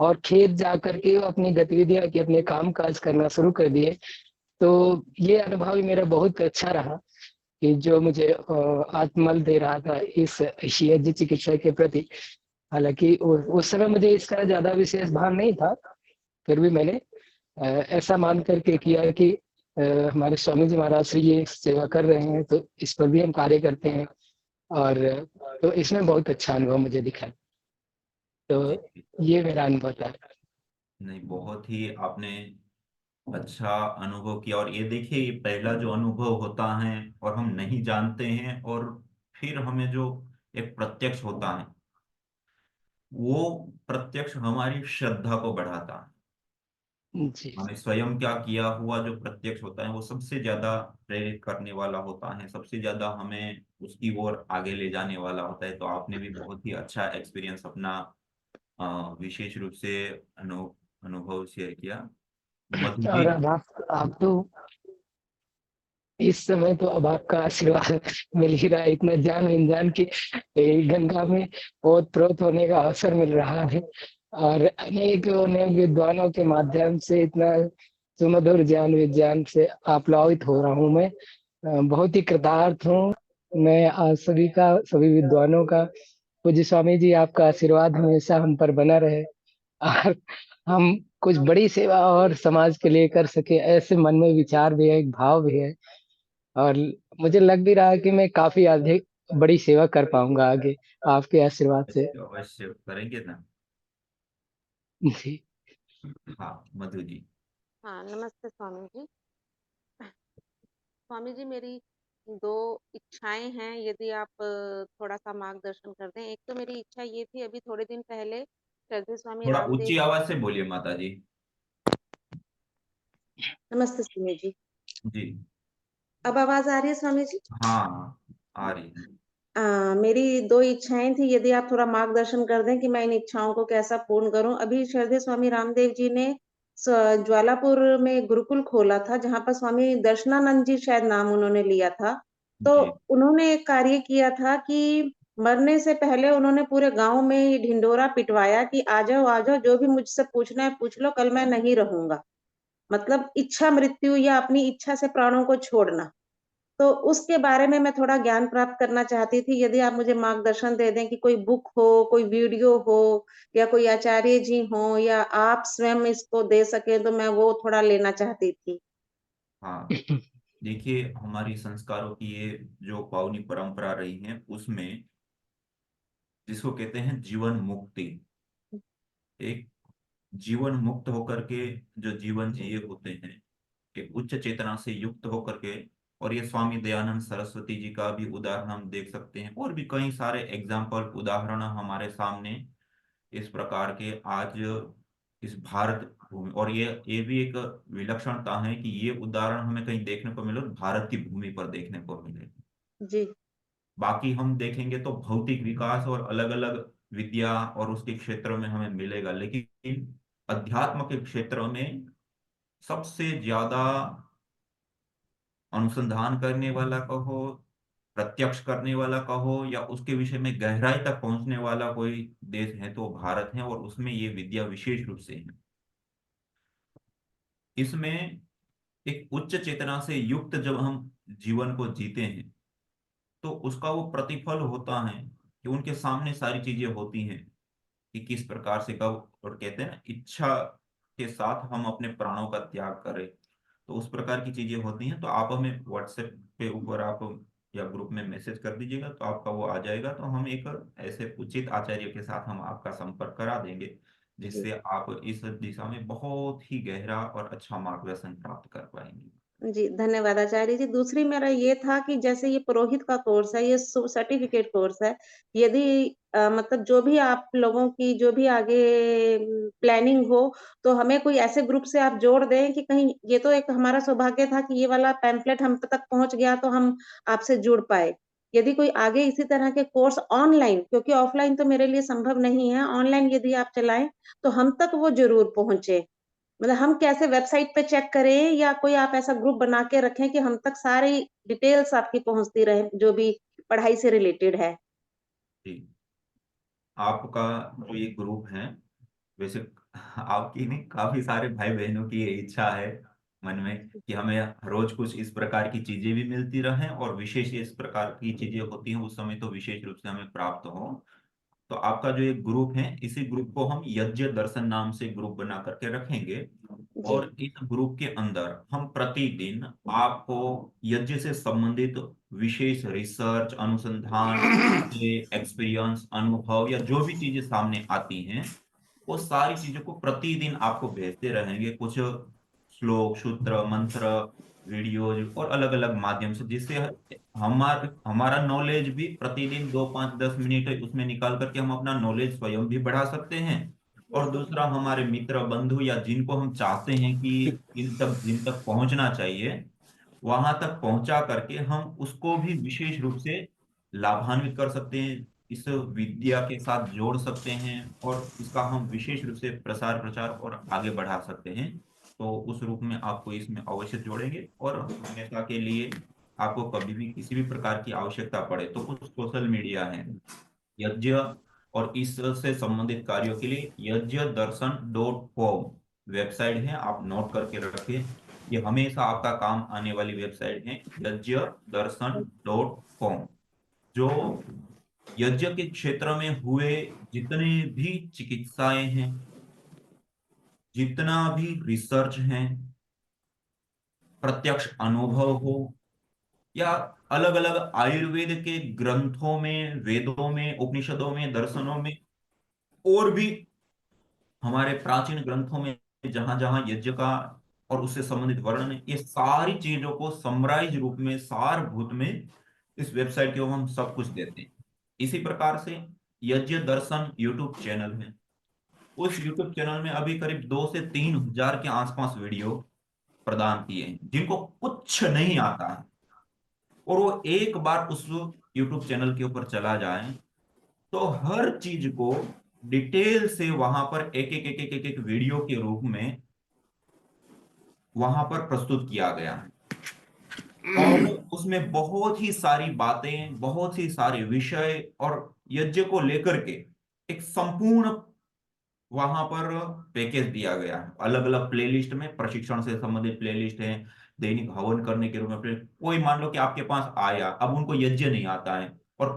D: और खेत जा करके वो अपनी गतिविधियां की, अपने काम काज करना शुरू कर दिए। तो ये अनुभव भी मेरा बहुत अच्छा रहा कि जो मुझे आत्मबल दे रहा था इस यज्ञ चिकित्सा के प्रति। हालांकि उस समय मुझे इसका ज्यादा विशेष भान नहीं था, फिर भी मैंने ऐसा मान करके किया कि हमारे स्वामी जी महाराज श्री ये सेवा कर रहे हैं, तो इस पर भी हम कार्य करते हैं। और तो इसमें बहुत अच्छा अनुभव मुझे दिखा। तो
A: जी
D: ये मेरा अनुभव था।
A: नहीं, बहुत ही आपने अच्छा अनुभव किया। और ये देखिए, ये पहला जो अनुभव होता है और हम नहीं जानते हैं, और फिर हमें जो एक प्रत्यक्ष होता है, वो प्रत्यक्ष हमारी श्रद्धा को बढ़ाता है।
D: जी।
A: हमें स्वयं क्या किया हुआ जो प्रत्यक्ष होता है वो सबसे ज्यादा प्रेरित करने वाला होता है, सबसे ज्यादा हमें उसकी ओर आगे ले जाने वाला होता है। तो आपने भी बहुत ही अच्छा एक्सपीरियंस अपना विशेष रूप से अनुभव शेयर किया। मधु जी।
D: और अब आप तो इस समय तो अब आपका आशीर्वाद मिल ही रहा है, इतना जान अनजान की गंगा में ओत प्रोत होने का अवसर मिल रहा है, और अनेक अनेक विद्वानों के माध्यम से इतना सुमधुर ज्ञान विज्ञान से आप्लावित हो रहा हूँ मैं। बहुत ही कृतार्थ हूँ मैं आज सभी का, सभी विद्वानों का। पूज्य स्वामी जी, आपका आशीर्वाद हमेशा हम पर बना रहे और हम कुछ बड़ी सेवा और समाज के लिए कर सके, ऐसे मन में विचार भी है, एक भाव भी है। और मुझे लग भी रहा है कि मैं काफी अधिक बड़ी सेवा कर पाऊंगा आगे, आपके आशीर्वाद से।
A: अवश्य अवश्य करेंगे ना।
D: जी।
A: हाँ, मधु जी।
E: हाँ, नमस्ते स्वामी जी। स्वामी जी, मेरी 2 इच्छाएँ हैं, यदि आप थोड़ा-सा मार्गदर्शन कर दें। एक तो मेरी इच्छा ये थी, अभी थोड़े दिन पहले श्रद्धेय स्वामी
A: थोड़ा
E: रामदेव।
A: ऊंची आवाज से बोलिए माता जी।
E: नमस्ते स्वामी जी।
A: जी।
E: अब आवाज़ आ रही है स्वामी जी?
A: हाँ, आ रही है।
E: मेरी 2 इच्छाएँ थी, यदि आप थोड़ा मार्गदर्शन कर दें कि मैं इन इच्छाओं को कैसा पूर्ण करूँ। अभी श्रद्धेय स्वामी रामदेव जी ने स ज्वालापुर में गुरुकुल खोला था, जहाँ पर स्वामी दर्शनानंद जी शायद नाम उन्होंने लिया था। तो
A: जी
E: उन्होंने एक कार्य किया था कि मरने से पहले उन्होंने पूरे गाँव में ये ढिंढोरा पिटवाया कि आ जाओ, जो भी मुझसे पूछना है पूछ लो, कल मैं नहीं रहूँगा। मतलब इच्छा मृत्यु या अपनी इच्छा से प्राणों को छोड़ना। तो उसके बारे में मैं थोड़ा ज्ञान प्राप्त करना चाहती थी, यदि आप मुझे मार्गदर्शन दे दें कि कोई बुक हो, कोई वीडियो हो या कोई आचार्य जी हों या आप स्वयं इसको दे सकें, तो मैं वो थोड़ा लेना चाहती थी।
A: हाँ। देखिए, हमारी संस्कारों की ये जो पावनी परंपरा रही है, उसमें जिसको कहते हैं जीवन मुक्ति, एक जीवन मुक्त होकर के जो जीवन जिए होते हैं, एक उच्च चेतना से युक्त होकर के। और ये स्वामी दयानंद सरस्वती जी का भी उदाहरण हम देख सकते हैं, और भी कई सारे एग्जाम्पल उदाहरण हमारे सामने इस प्रकार के आज इस भारत भूमि। और ये भी एक विलक्षणता है कि ये उदाहरण हमें कहीं देखने को मिले, भारत की भूमि पर देखने को मिले।
E: जी,
A: बाकी हम देखेंगे तो भौतिक विकास और अलग अलग विद्या और उसके क्षेत्रों में हमें मिलेगा, लेकिन अध्यात्म के क्षेत्र में सबसे ज्यादा अनुसंधान करने वाला कहो, प्रत्यक्ष करने वाला कहो, या उसके विषय में गहराई तक पहुंचने वाला कोई देश है तो भारत है, और उसमें ये विद्या विशेष रूप से है। इसमें एक उच्च चेतना से युक्त जब हम जीवन को जीते हैं, तो उसका वो प्रतिफल होता है कि उनके सामने सारी चीजें होती हैं कि किस प्रकार से कब, और कहते हैं ना, इच्छा के साथ हम अपने प्राणों का त्याग करें। तो उस प्रकार की चीजें होती हैं। तो आप हमें व्हाट्सएप पे ऊपर आप या ग्रुप में मैसेज कर दीजिएगा तो आपका वो आ जाएगा, तो हम एक ऐसे उचित आचार्य के साथ हम आपका संपर्क करा देंगे,
E: जी
A: जिससे आप इस दिशा में बहुत ही गहरा और अच्छा मार्गदर्शन प्राप्त कर पाएंगे।
E: जी, धन्यवाद आचार्य जी। दूसरी मेरा ये था कि जैसे ये पुरोहित का कोर्स है, ये सर्टिफिकेट कोर्स है। यदि मतलब जो भी आप लोगों की जो भी आगे प्लानिंग हो, तो हमें कोई ऐसे ग्रुप से आप जोड़ दें कि कहीं ये तो एक हमारा सौभाग्य था कि ये वाला पैम्फलेट हम तक पहुँच गया तो हम आपसे जुड़ पाए। यदि कोई आगे इसी तरह के कोर्स ऑनलाइन, क्योंकि ऑफलाइन तो मेरे लिए संभव नहीं है, ऑनलाइन यदि आप चलाएँ, तो हम तक वो ज़रूर पहुँचे। मतलब हम कैसे वेबसाइट पे चेक करें या कोई आप ऐसा ग्रुप बना के रखें कि हम तक सारी डिटेल्स आपकी पहुंचती रहे जो भी पढ़ाई से रिलेटेड है।
A: जी, आपका जो ये ग्रुप है, वैसे आपकी नहीं, काफी सारे भाई बहनों की ये इच्छा है मन में कि हमें रोज कुछ इस प्रकार की चीजें भी मिलती रहें, और विशेष इस प्रकार की चीजें होती हैं उस समय तो विशेष रूप से हमें प्राप्त हो। तो आपका जो एक ग्रुप है, इसी ग्रुप को हम यज्ञ दर्शन नाम से ग्रुप बना करके रखेंगे।
E: जी
A: और इस ग्रुप के अंदर हम प्रतिदिन आपको यज्ञ से संबंधित विशेष रिसर्च, अनुसंधान, एक्सपीरियंस, अनुभव या जो भी चीजें सामने आती हैं, वो सारी चीजों को प्रतिदिन आपको भेजते रहेंगे, कुछ श्लोक, सूत्र, मंत्र, वीडियोज और अलग अलग माध्यम से, जिससे हमारा नॉलेज भी प्रतिदिन 2, 5, 10 मिनट उसमें निकाल करके हम अपना नॉलेज स्वयं भी बढ़ा सकते हैं। और दूसरा, हमारे मित्र, बंधु या जिनको हम चाहते हैं कि जिन तक पहुंचना चाहिए, वहां तक पहुंचा करके हम उसको भी विशेष रूप से लाभान्वित कर सकते हैं, इस विद्या के साथ जोड़ सकते हैं, और इसका हम विशेष रूप से प्रसार प्रचार और आगे बढ़ा सकते हैं। तो उस रूप में आपको इसमें अवश्य जोड़ेंगे, और हमेशा के लिए आपको कभी भी किसी भी प्रकार की आवश्यकता पड़े तो कुछ सोशल मीडिया है, यज्ञ और इससे संबंधित कार्यों के लिए यज्ञदर्शन.com वेबसाइट है, आप नोट करके रखिए। ये हमेशा आपका काम आने वाली वेबसाइट है, यज्ञदर्शन.com, जो यज्ञ के क्षेत्र में हुए जितने भी चिकित्साएं हैं, जितना भी रिसर्च है, प्रत्यक्ष अनुभव हो, या अलग अलग आयुर्वेद के ग्रंथों में, वेदों में, उपनिषदों में, दर्शनों में, और भी हमारे प्राचीन ग्रंथों में जहां जहां यज्ञ का और उससे संबंधित वर्णन है, ये सारी चीजों को समराइज रूप में, सारभूत में इस वेबसाइट के ऊपर हम सब कुछ देते हैं। इसी प्रकार से यज्ञ दर्शन यूट्यूब चैनल है, उस यूट्यूब चैनल में अभी करीब 2 से 3 हजार के आसपास वीडियो प्रदान किए हैं, जिनको कुछ नहीं आता है, और वो एक बार उस यूट्यूब चैनल के ऊपर चला जाए तो हर चीज को डिटेल से वहां पर एक एक एक एक एक, एक वीडियो के रूप में वहां पर प्रस्तुत किया गया है। और उसमें बहुत ही सारी बातें, बहुत ही सारे विषय और यज्ञ को लेकर के एक संपूर्ण वहां पर पैकेज दिया गया है। अलग अलग प्लेलिस्ट में प्रशिक्षण से संबंधित प्लेलिस्ट है, दैनिक हवन करने के रूप में कोई मान लो कि आपके पास आया, अब उनको यज्ञ नहीं आता है और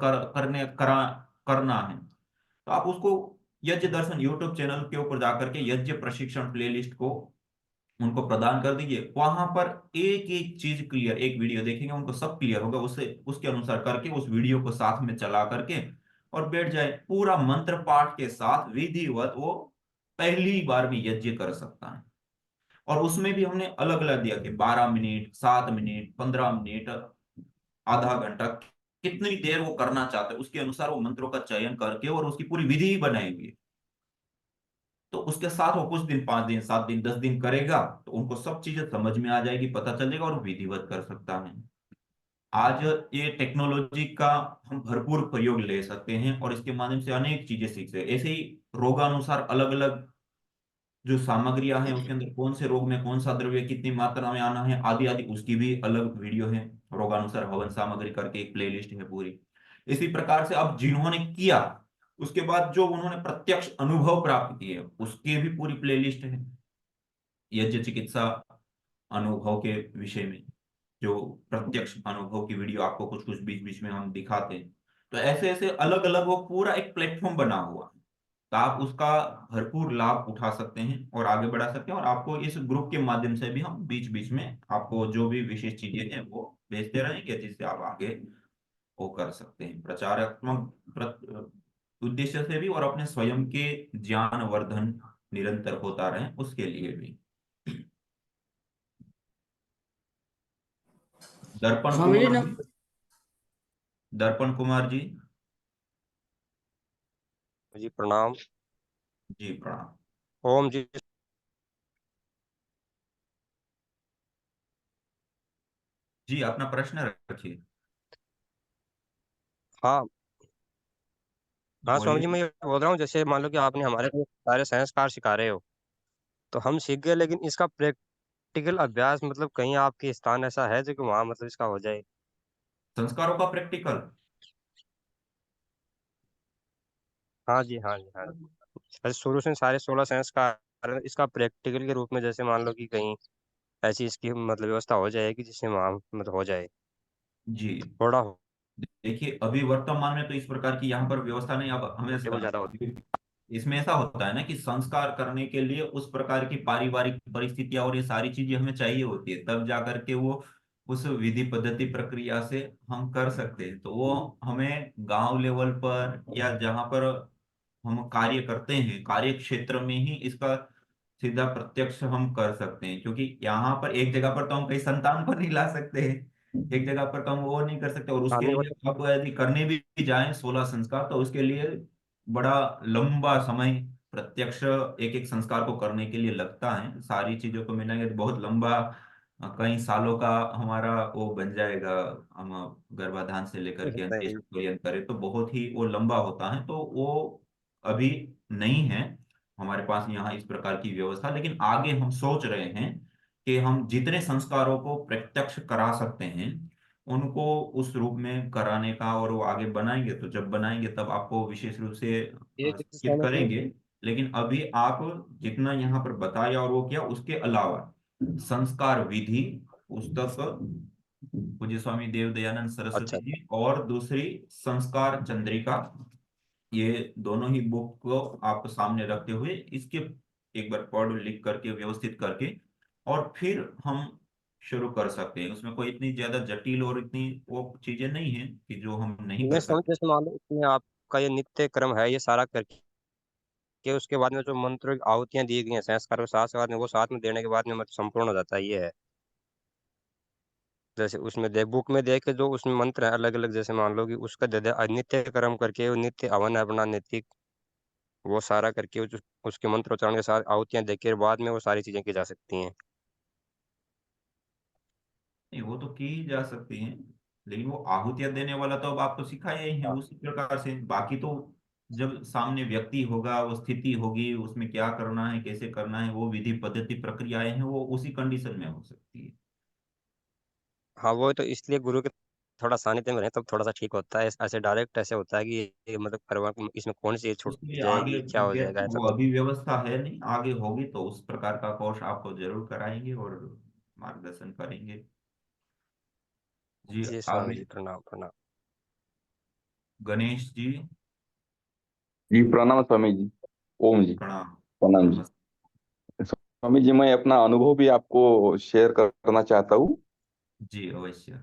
A: करना है, तो आप उसको यज्ञ दर्शन यूट्यूब चैनल के ऊपर जाकर के यज्ञ प्रशिक्षण प्लेलिस्ट को उनको प्रदान कर दीजिए। वहां पर एक एक चीज क्लियर, एक वीडियो देखेंगे उनको सब क्लियर होगा, उससे उसके अनुसार करके उस वीडियो को साथ में चला करके और बैठ जाए, पूरा मंत्र पाठ के साथ विधिवत वो पहली बार में यज्ञ कर सकता है। और उसमें भी हमने अलग अलग दिया कि 12 मिनट, 7 मिनट, 15 मिनट, आधा घंटा, कितनी देर वो करना चाहते हैं उसके अनुसार वो मंत्रों का चयन करके और उसकी पूरी विधि ही बनाई हुई है। तो उसके साथ वो कुछ दिन, 5 दिन, 7 दिन, 10 दिन करेगा तो उनको सब चीजें समझ में आ जाएगी, पता चलेगा, और विधिवत कर सकता है। आज ये टेक्नोलॉजी का हम भरपूर प्रयोग ले सकते हैं और इसके माध्यम से अनेक चीजें सीख सकते हैं। ऐसे ही रोगानुसार अलग अलग जो सामग्रियां हैं, उसके अंदर कौन से रोग में कौन सा द्रव्य कितनी मात्रा में आना है, आदि आदि, उसकी भी अलग वीडियो है। रोगानुसार हवन सामग्री करके एक प्लेलिस्ट है पूरी। इसी प्रकार से अब जिन्होंने किया, उसके बाद जो उन्होंने प्रत्यक्ष अनुभव प्राप्त किए, उसकी भी पूरी प्लेलिस्ट है यज्ञ चिकित्सा अनुभव के विषय में। जो प्रत्यक्ष अनुभव की वीडियो आपको कुछ कुछ बीच बीच में हम दिखाते हैं, तो ऐसे ऐसे अलग अलग वो पूरा एक प्लेटफॉर्म बना हुआ है। तो आप उसका भरपूर लाभ उठा सकते हैं और आगे बढ़ा सकते हैं, और आपको इस ग्रुप के माध्यम से भी हम बीच बीच में आपको जो भी विशेष चीजें हैं वो भेजते रहेंगे, जिससे आप आगे वो कर सकते हैं, प्रचारात्मक उद्देश्य से भी और अपने स्वयं के ज्ञान वर्धन निरंतर होता रहे उसके लिए भी। दर्पण
F: स्वामी जी
A: कुमार
F: ने
A: जी, दर्पण कुमार जी।
G: जी प्रणाम।
A: जी प्रणाम।
G: ओम जी।
A: जी अपना प्रश्न रखिए।
G: हाँ हाँ स्वामी जी,
A: बोलिए।
G: मैं ये बोल रहा हूँ, जैसे मान लो कि आपने हमारे को सारे संस्कार सिखा रहे हो, तो हम सीख गए, लेकिन इसका प्रैक्टिकल अभ्यास मतलब कहीं आपके स्थान ऐसा है जो कि वहाँ मतलब इसका हो जाए?
A: संस्कारों का प्रैक्टिकल।
G: हाँ जी, हाँ जी, हाँ जी। जैसे शुरू से सारे 16 संस्कार इसका प्रैक्टिकल के रूप में, जैसे मान लो कि कहीं ऐसी इसकी मतलब व्यवस्था हो जाए कि जिससे वहाँ मतलब हो जाए
A: जी
G: थोड़ा हो,
A: देखिए, अभी वर्तमान में तो इस प्रकार की यहाँ पर व्यवस्था नहीं। अब हमें
G: टेबल ज्यादा हो।
A: इसमें ऐसा होता है ना कि संस्कार करने के लिए उस प्रकार की पारिवारिक परिस्थितियां और ये सारी चीजें हमें चाहिए होती है, तब जाकर के वो उस विधि पद्धति प्रक्रिया से हम कर सकते हैं। तो वो हमें गांव लेवल पर या जहाँ पर हम कार्य करते हैं कार्य क्षेत्र में ही इसका सीधा प्रत्यक्ष हम कर सकते हैं, क्योंकि यहाँ पर एक जगह पर तो हम कहीं संतान को नहीं ला सकते हैं, एक जगह पर तो हम वो नहीं कर सकते। और
G: हाँ
A: उसके
G: नहीं वो
A: लिए आपको यदि करने भी जाएं 16 संस्कार, तो उसके लिए बड़ा लंबा समय प्रत्यक्ष एक एक संस्कार को करने के लिए लगता है। सारी चीजों को मिलाएंगे तो बहुत लंबा कई सालों का हमारा वो बन जाएगा। हम गर्भाधान से लेकर
G: तो
A: के
G: होता है
A: अंत्येष्टि
G: ही।
A: पर्यंत करें तो बहुत ही वो लंबा होता है, तो वो अभी नहीं है हमारे पास यहाँ इस प्रकार की व्यवस्था। लेकिन आगे हम सोच रहे हैं कि हम जितने संस्कारों को प्रत्यक्ष करा सकते हैं उनको उस रूप में कराने का, और वो आगे बनाएंगे तो जब बनाएंगे तब आपको विशेष रूप से
G: ये
A: सूचित करेंगे। लेकिन अभी आप जितना यहाँ पर बताया और वो किया, उसके अलावा संस्कार विधि पुस्तक पूज्य स्वामी देव दयानंद
G: अच्छा।
A: सरस्वती जी और दूसरी संस्कार चंद्रिका, ये दोनों ही बुक को आप सामने रखते हुए इसके एक बार पढ़ लिख करके व्यवस्थित करके और फिर हम शुरू कर सकते हैं। उसमें कोई इतनी ज्यादा जटिल और इतनी वो चीजें नहीं है कि जो हम नहीं
G: मैं
A: कर
G: समझ,
A: सकते।
G: जैसे मान लो इसमें आपका ये नित्य क्रम है, ये सारा करके उसके बाद में जो मंत्र आहुतियां दी गई हैं संस्कार के साथ साथ में, वो साथ में देने के बाद में मतलब संपूर्ण हो जाता है, ये है। जैसे उसमें देख बुक में देख के जो उसमें मंत्र है अलग अलग, जैसे मान लो कि उसका दे दे नित्य कर्म करके वो नित्य हवन है अपना नैतिक, वो सारा करके उसके मंत्रोच्चारण के साथ आहुतियां देख के बाद में वो सारी चीजें की जा सकती हैं।
A: नहीं वो तो की ही जा सकती हैं, लेकिन वो आहुतियां देने वाला तो अब आपको सिखाया ही है उसी प्रकार से। बाकी तो जब सामने व्यक्ति होगा, वो स्थिति होगी, उसमें क्या करना है कैसे करना है, वो विधि पद्धति प्रक्रियाएं हैं, वो उसी कंडीशन में हो सकती है।
G: हाँ वो तो इसलिए गुरु के थोड़ा सानिध्य में रहे तब थोड़ा सा ठीक होता है, ऐसे डायरेक्ट ऐसे होता है कि ये मतलब परमात्मा इसमें कौन सी चीज छूट
A: उसके लिए आगे
G: जाएगी क्या हो जाएगा ऐसा
A: वो
G: तो।
A: अभी व्यवस्था है नहीं, आगे होगी तो उस प्रकार का कोर्स आपको जरूर कराएंगे और मार्गदर्शन करेंगे। जी
G: जी स्वामी
A: आगे
G: जी, प्रणाम प्रणाम।
A: गणेश जी।
H: जी प्रणाम स्वामी जी। ओम जी।
A: प्रणाम।
H: प्रणाम जी।
A: नमस्ते।
H: स्वामी जी, मैं अपना अनुभव भी आपको शेयर करना चाहता हूँ।
A: जी अवश्य।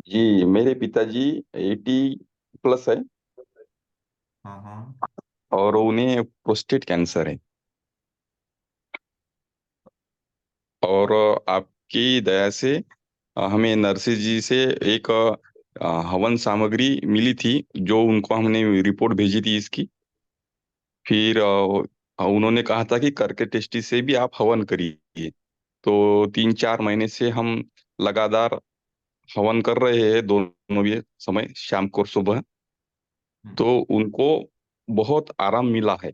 H: जी, मेरे पिताजी 80+ है
A: हाँ हाँ।
H: और उन्हें प्रोस्टेट कैंसर है। और आपकी दया से हमें नर्सिस जी से एक हवन सामग्री मिली थी, जो उनको हमने रिपोर्ट भेजी थी इसकी। फिर उन्होंने कहा था कि करके टेस्टी से भी आप हवन करिए। तो 3-4 महीने से हम लगातार हवन कर रहे हैं, दोनों भी समय, शाम को और सुबह। तो उनको बहुत आराम मिला है।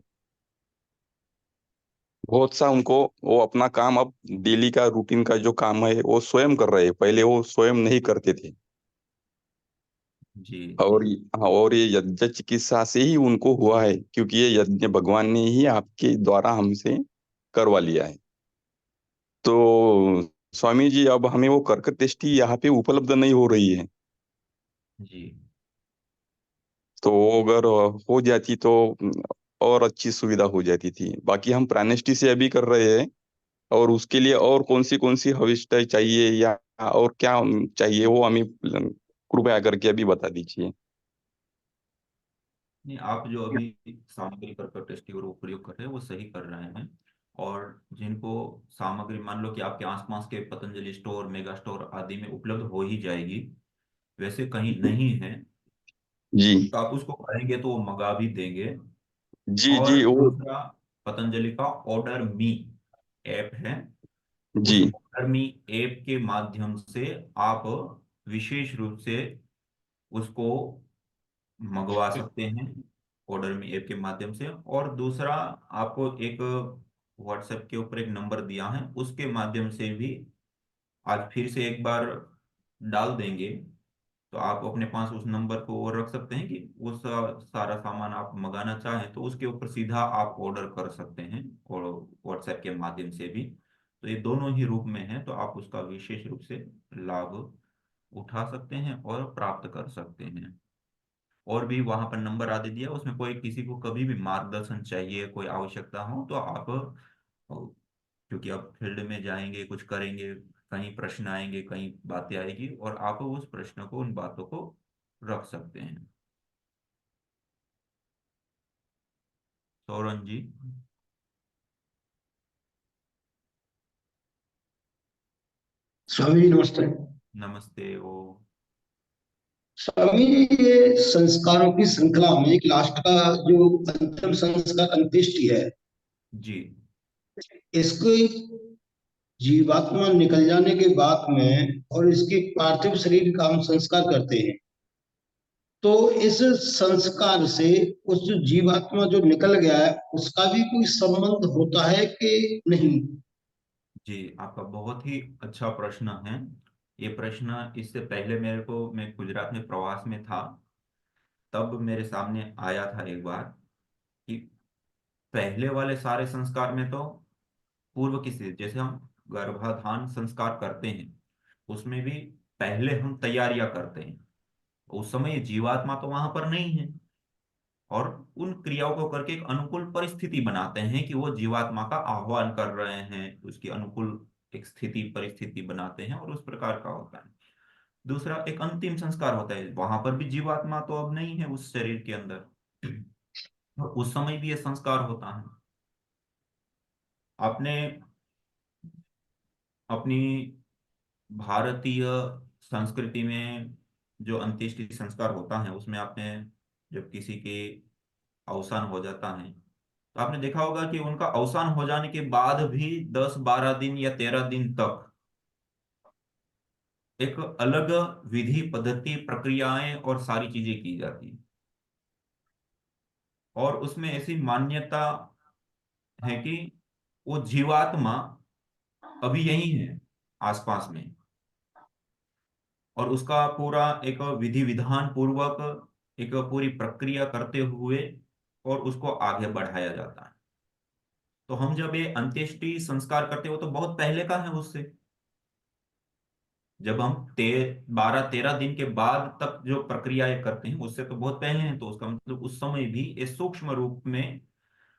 H: बहुत सा उनको वो अपना काम अब डेली का रूटीन का जो काम है वो स्वयं कर रहे हैं, पहले वो स्वयं नहीं करते थे।
A: जी
H: और
A: जी।
H: हाँ, और ये यज्ञ चिकित्सा से ही उनको हुआ है, क्योंकि ये यज्ञ भगवान ने ही आपके द्वारा हमसे करवा लिया है। तो स्वामी जी, अब हमें वो करकट टेस्टी यहाँ पे उपलब्ध नहीं हो रही है।
A: जी
H: तो वो अगर हो जाती तो और अच्छी सुविधा हो जाती थी। बाकी हम प्राणेष्टि से अभी कर रहे हैं, और उसके लिए और कौन सी हविष्ट चाहिए या और क्या चाहिए वो हमें कृपया करके अभी बता दीजिए।
A: नहीं, आप जो अभी सामग्री पर टेस्टी और प्रयोग कर रहे हैं वो सही कर रहे हैं। और जिनको सामग्री मान लो कि आपके आसपास के पतंजलि स्टोर, मेगा स्टोर आदि में उपलब्ध हो ही जाएगी, वैसे कहीं नहीं है
H: जी
A: तो आप उसको कहेंगे तो वो मंगा भी देंगे।
H: जी
A: और
H: जी वो
A: दूसरा, पतंजलि का ऑर्डर मी ऐप है,
H: जी
A: उस ऑर्डर मी ऐप के माध्यम से आप विशेष रूप से उसको मंगवा सकते हैं, ऑर्डर में ऐप के माध्यम से। और दूसरा, आपको एक व्हाट्सएप के ऊपर एक नंबर दिया है, उसके माध्यम से भी आज फिर से एक बार डाल देंगे, तो आप अपने पास उस नंबर को और रख सकते हैं कि वो सारा सामान आप मंगाना चाहें तो उसके ऊपर सीधा आप ऑर्डर कर सकते हैं, और व्हाट्सएप के माध्यम से भी। तो ये दोनों ही रूप में है, तो आप उसका विशेष रूप से लाभ उठा सकते हैं और प्राप्त कर सकते हैं। और भी वहां पर नंबर आदि दिया, उसमें कोई किसी को कभी भी मार्गदर्शन चाहिए, कोई आवश्यकता हो तो आप, क्योंकि आप फील्ड में जाएंगे, कुछ करेंगे, कहीं प्रश्न आएंगे, कहीं बातें आएगी, और आप उस प्रश्न को, उन बातों को रख सकते हैं। सौरन जी।
F: स्वामी जी नमस्ते।
A: नमस्ते। वो
F: स्वामी जी, ये संस्कारों की श्रृंखला में एक लास्ट का जो अंतिम संस्कार अंत्येष्टि है,
A: जी
F: इसको जीवात्मा निकल जाने के बाद में और इसके पार्थिव शरीर का हम संस्कार करते हैं, तो इस संस्कार से उस जो जीवात्मा जो निकल गया है उसका भी कोई संबंध होता है कि नहीं?
A: जी, आपका बहुत ही अच्छा प्रश्न है। ये प्रश्न इससे पहले मैं गुजरात में प्रवास में था, तब मेरे सामने आया था एक बार कि पहले वाले सारे संस्कार में तो पूर्व की स्थिति, जैसे हम गर्भाधान संस्कार करते हैं, उसमें भी पहले हम तैयारियां करते हैं। उस समय ये जीवात्मा तो वहां पर नहीं है, और उन क्रियाओं को करके एक अनुकूल परिस्थिति बनाते हैं कि वो जीवात्मा का आह्वान कर रहे हैं, उसकी अनुकूल एक स्थिति परिस्थिति बनाते हैं, और उस प्रकार का होता है। दूसरा, एक अंतिम संस्कार होता है, वहां पर भी जीवात्मा तो अब नहीं है उस शरीर के अंदर, और उस समय भी ये संस्कार होता है। आपने अपनी भारतीय संस्कृति में जो अंत्येष्टि संस्कार होता है, उसमें आपने, जब किसी के अवसान हो जाता है, तो आपने देखा होगा कि उनका अवसान हो जाने के बाद भी 10-12 दिन या 13 दिन तक एक अलग विधि पद्धति प्रक्रियाएं और सारी चीजें की जाती हैं। और उसमें ऐसी मान्यता है कि वो जीवात्मा अभी यही है आसपास में, और उसका पूरा एक विधि विधान पूर्वक एक पूरी प्रक्रिया करते हुए और उसको आगे बढ़ाया जाता है। तो हम जब ये अंत्येष्टि संस्कार करते हैं, वो तो बहुत पहले का है उससे। जब हम 12-13 दिन के बाद तक जो प्रक्रियाएं करते हैं, उससे तो बहुत पहले हैं, तो उसका मतलब उस समय भी ये सूक्ष्म रूप में।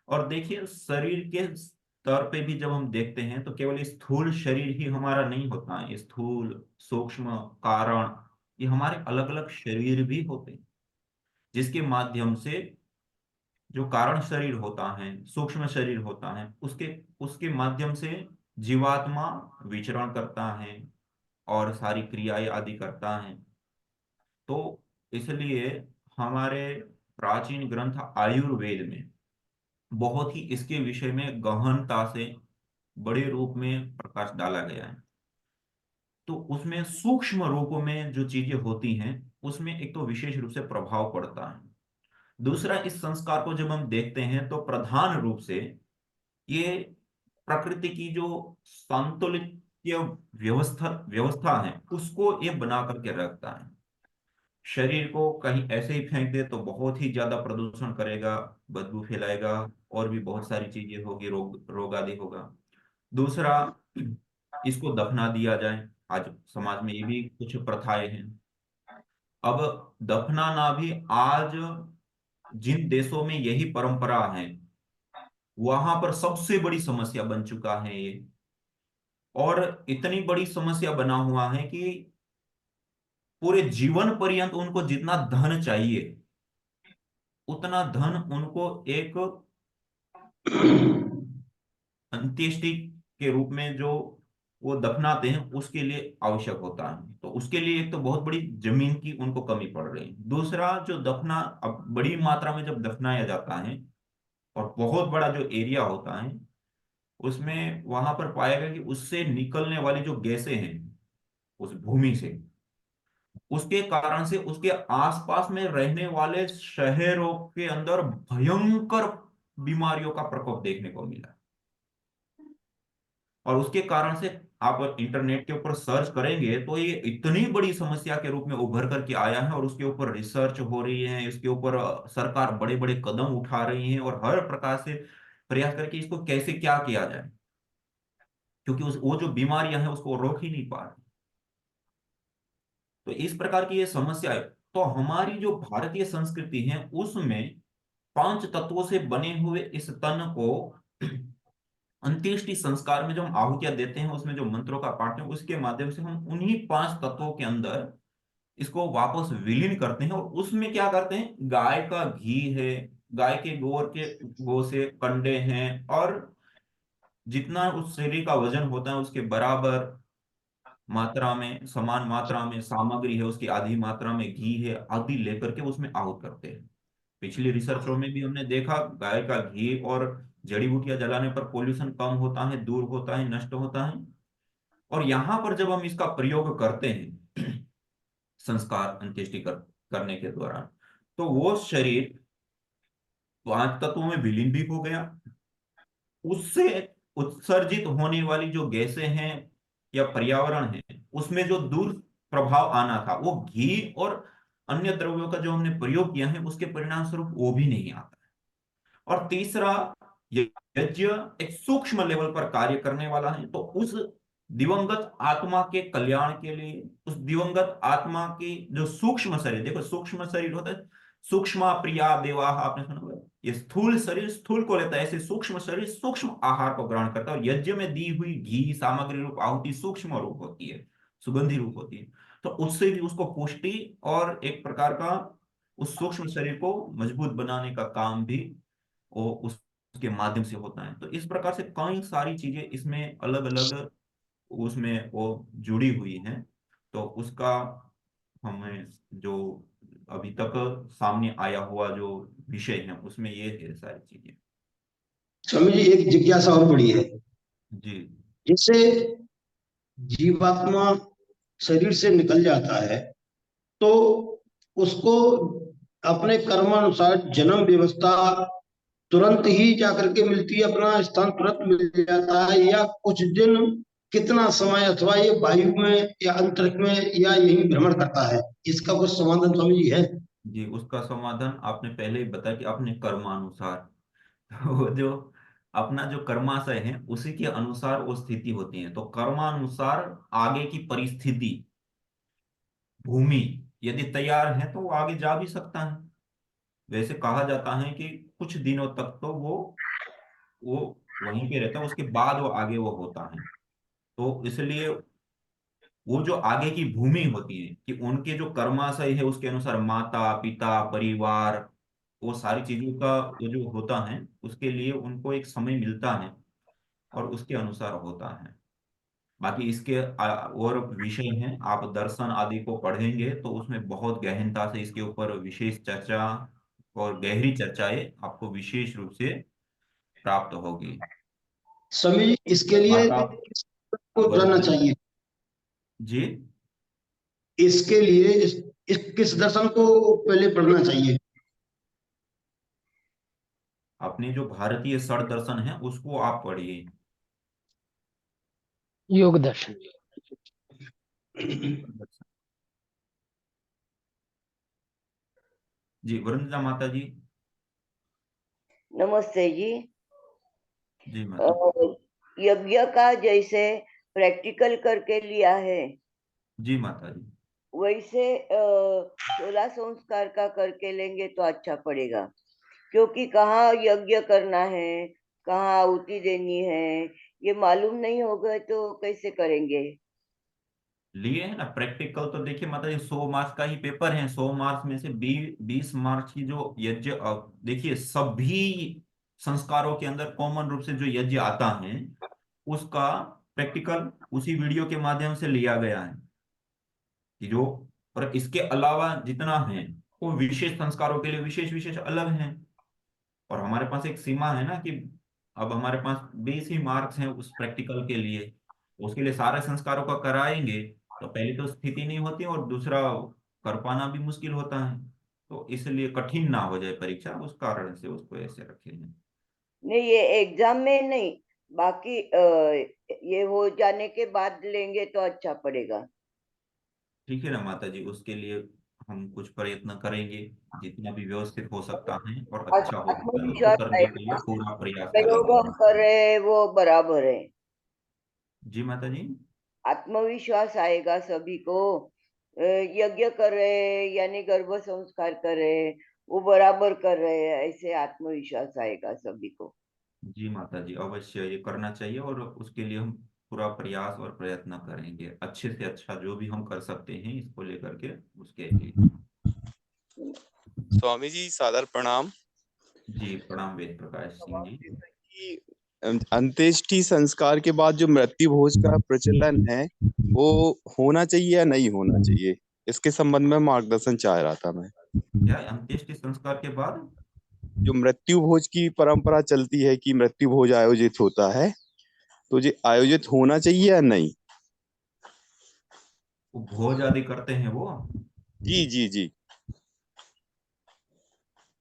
A: और देखिए, शरीर के स्तर पे भी जब हम देखते हैं तो केवल स्थूल शरीर ही हमारा नहीं होता है, स्थूल, सूक्ष्म, कारण, ये हमारे अलग अलग शरीर भी होते हैं, जिसके माध्यम से जो कारण शरीर होता है, सूक्ष्म शरीर होता है, उसके उसके माध्यम से जीवात्मा विचरण करता है और सारी क्रियाएं आदि करता है। तो इसलिए हमारे प्राचीन ग्रंथ आयुर्वेद में बहुत ही इसके विषय में गहनता से बड़े रूप में प्रकाश डाला गया है। तो उसमें सूक्ष्म रूपों में जो चीजें होती हैं, उसमें एक तो विशेष रूप से प्रभाव पड़ता है। दूसरा, इस संस्कार को जब हम देखते हैं तो प्रधान रूप से ये प्रकृति की जो संतुलित व्यवस्था व्यवस्था है, उसको ये बना करके रखता है। शरीर को कहीं ऐसे ही फेंक दे तो बहुत ही ज्यादा प्रदूषण करेगा, बदबू फैलाएगा, और भी बहुत सारी चीजें होगी, रोग रोग आदि होगा। दूसरा, इसको दफना दिया जाए, आज समाज में ये भी कुछ प्रथाएं हैं। अब दफनाना भी आज जिन देशों में यही परंपरा है, वहां पर सबसे बड़ी समस्या बन चुका है ये। और इतनी बड़ी समस्या बना हुआ है कि पूरे जीवन पर्यंत उनको जितना धन चाहिए उतना धन उनको एक अंत्येष्टि के रूप में जो वो दफनाते हैं उसके लिए आवश्यक होता है। तो उसके लिए एक तो बहुत बड़ी जमीन की उनको कमी पड़ रही है। दूसरा, जो दफना अब बड़ी मात्रा में जब दफनाया जाता है और बहुत बड़ा जो एरिया होता है उसमें वहां पर पाया गया कि उससे निकलने वाली जो गैसें हैं उस भूमि से, उसके कारण से उसके आसपास में रहने वाले शहरों के अंदर भयंकर बीमारियों का प्रकोप देखने को मिला। और उसके कारण से आप इंटरनेट के ऊपर सर्च करेंगे तो ये इतनी बड़ी समस्या के रूप में उभर करके आया है और उसके ऊपर रिसर्च हो रही है, इसके ऊपर सरकार बड़े बड़े कदम उठा रही है और हर प्रकार से प्रयास करके इसको कैसे क्या किया जाए, क्योंकि वो जो बीमारियां हैं उसको रोक ही नहीं पा रही। तो इस प्रकार की ये समस्या है। तो हमारी जो भारतीय संस्कृति है उसमें 5 तत्वों से बने हुए इस तन को अंत्येष्टि संस्कार में जो हम आहुतियां देते हैं उसमें जो मंत्रों का पाठ है उसके माध्यम से हम उन्हीं 5 तत्वों के अंदर इसको वापस विलीन करते हैं। और उसमें क्या करते हैं, गाय का घी है, गाय के गो से कंडे हैं, और जितना उस शरीर का वजन होता है उसके बराबर मात्रा में, समान मात्रा में सामग्री है उसकी आधी मात्रा में घी है आदि लेकर के उसमें आहूत करते हैं। पिछली रिसर्चों में भी हमने देखा गाय का घी और जड़ी बूटियां जलाने पर पोल्यूशन कम होता है, दूर होता है, नष्ट होता है। और यहां पर जब हम इसका प्रयोग करते हैं संस्कार अंत्येष्टि करने के दौरान, तो वो शरीर 5 तत्वों में विलीन भी हो गया। उससे उत्सर्जित होने वाली जो गैसें हैं या पर्यावरण है उसमें जो दुष्प्रभाव आना था वो घी और अन्य द्रव्यों का जो हमने प्रयोग किया है उसके परिणाम स्वरूप वो भी नहीं आता है। और तीसरा, यज्ञ एक सूक्ष्म लेवल पर कार्य करने वाला है। तो उस दिवंगत आत्मा के कल्याण के लिए, उस दिवंगत आत्मा की जो सूक्ष्म शरीर, देखो सूक्ष्म शरीर होता है, सूक्ष्म प्रिया देवाः, आपने सुना होगा, ये स्थूल शरीर स्थूल को लेता है, ऐसे सूक्ष्म शरीर सूक्ष्म आहार को ग्रहण करता है। और यज्ञ में दी हुई घी सामग्री रूप आहुति सूक्ष्म रूप होती है, सुगंधी रूप होती है। तो उससे भी उसको पुष्टि और एक प्रकार का उस सूक्ष्म शरीर को मजबूत बनाने का काम भी वो उसके माध्यम से होता है। तो इस प्रकार से कई सारी चीजें इसमें अलग अलग उसमें वो जुड़ी हुई हैं। तो उसका हमें जो अभी तक सामने आया हुआ जो विषय है उसमें ये है सारी चीजें।
F: स्वामी जी, एक जिज्ञासा और पड़ी है।
A: जी
F: जैसे जीवात्मा शरीर से निकल जाता है तो उसको अपने कर्मानुसार जन्म व्यवस्था तुरंत ही जाकर के मिलती है, अपना स्थान तुरंत मिल जाता है, या कुछ दिन, कितना समय, अथवा ये वायु में या अंतरिक्ष में या यही भ्रमण करता है? इसका कुछ समाधान स्वामी जी है?
A: जी, उसका समाधान आपने पहले ही बताया कि अपने कर्मानुसार वो जो अपना जो कर्माशय है उसी के अनुसार वो स्थिति होती है। तो कर्मानुसार आगे की परिस्थिति, भूमि यदि तैयार है तो वो आगे जा भी सकता है। वैसे कहा जाता है कि कुछ दिनों तक तो वो वहीं पे रहता है, उसके बाद वो आगे वो होता है। तो इसलिए वो जो आगे की भूमि होती है कि उनके जो कर्माशय है उसके अनुसार माता पिता परिवार वो सारी चीजों का वो जो होता है उसके लिए उनको एक समय मिलता है और उसके अनुसार होता है। बाकी इसके और विषय हैं, आप दर्शन आदि को पढ़ेंगे तो उसमें बहुत गहनता से इसके ऊपर विशेष चर्चा और गहरी चर्चाएं आपको विशेष रूप से प्राप्त होगी।
F: स्वामी जी, इसके लिए
A: वार्ता
F: को जानना
A: वर्ग
F: चाहिए,
A: जी,
F: इसके लिए इस किस दर्शन को पहले पढ़ना चाहिए?
A: अपने जो भारतीय षड दर्शन है उसको आप पढ़िए।
D: योग दर्शन।
A: जी, वरुणा माता जी।
I: नमस्ते जी।
A: जी माता।
I: यज्ञ का जैसे प्रैक्टिकल करके लिया है
A: जी माता जी।
I: वैसे 16 संस्कार का करके लेंगे तो अच्छा पड़ेगा, क्योंकि कहाँ यज्ञ करना है, कहाँ आहुति देनी है, ये मालूम नहीं होगा तो कैसे करेंगे।
A: लिए है ना प्रैक्टिकल। तो देखिए मतलब 100 मार्क्स का ही पेपर है, 100 मार्क्स में से 20 मार्क्स की जो यज्ञ, देखिए सभी संस्कारों के अंदर कॉमन रूप से जो यज्ञ आता है उसका प्रैक्टिकल उसी वीडियो के माध्यम से लिया गया है कि जो, और इसके अलावा जितना है वो विशेष संस्कारों के लिए विशेष विशेष अलग हैं। और हमारे पास एक सीमा है ना कि अब हमारे पास 20 ही मार्क्स हैं उस प्रैक्टिकल के लिए, उसके लिए सारे संस्कारों का कराएंगे तो पहली तो स्थिति नहीं होती और दूसरा कर पाना भी मुश्किल होता है। तो इसलिए कठिन ना हो जाए परीक्षा, उस कारण से उसको ऐसे रखे हैं।
I: नहीं, ये एग्जाम में नहीं, बाकी ये हो जाने के बाद लेंगे तो अच्छा पड़ेगा।
A: ठीक है ना माता जी, उसके लिए हम कुछ प्रयत्न करेंगे, जितना भी व्यवस्थित हो सकता है और अच्छा हो सकता है उसको
I: आत्मविश्वास
A: करने के लिए
I: आएगा,
A: पूरा प्रयास
I: प्रयोग
A: करेंगे।
I: हम कर रहे हैं वो बराबर है।
A: जी माता जी।
I: आत्मविश्वास आएगा सभी को। यज्ञ कर रहे हैं यानी गर्भ संस्कार कर रहे हैं, वो बराबर कर रहे हैं, ऐसे आत्मविश्वास आएगा सभी को।
A: जी माता जी, अवश्य ये करना चाहिए और उसके लिए हम पूरा प्रयास और प्रयत्न करेंगे, अच्छे से अच्छा जो भी हम कर सकते हैं इसको लेकर के उसके लिए।
J: स्वामी जी सादर प्रणाम।
A: जी प्रणाम वेद प्रकाश सिंह जी।
J: कि अंत्येष्टि संस्कार के बाद जो मृत्यु भोज का प्रचलन है वो होना चाहिए या नहीं होना चाहिए, इसके संबंध में मार्गदर्शन चाह रहा था मैं।
A: क्या अंत्येष्टि संस्कार के बाद
J: जो मृत्यु भोज की परंपरा चलती है कि मृत्यु भोज आयोजित होता है, तो ये आयोजित होना चाहिए या नहीं?
A: वो भोज आदि करते हैं वो,
J: जी जी जी।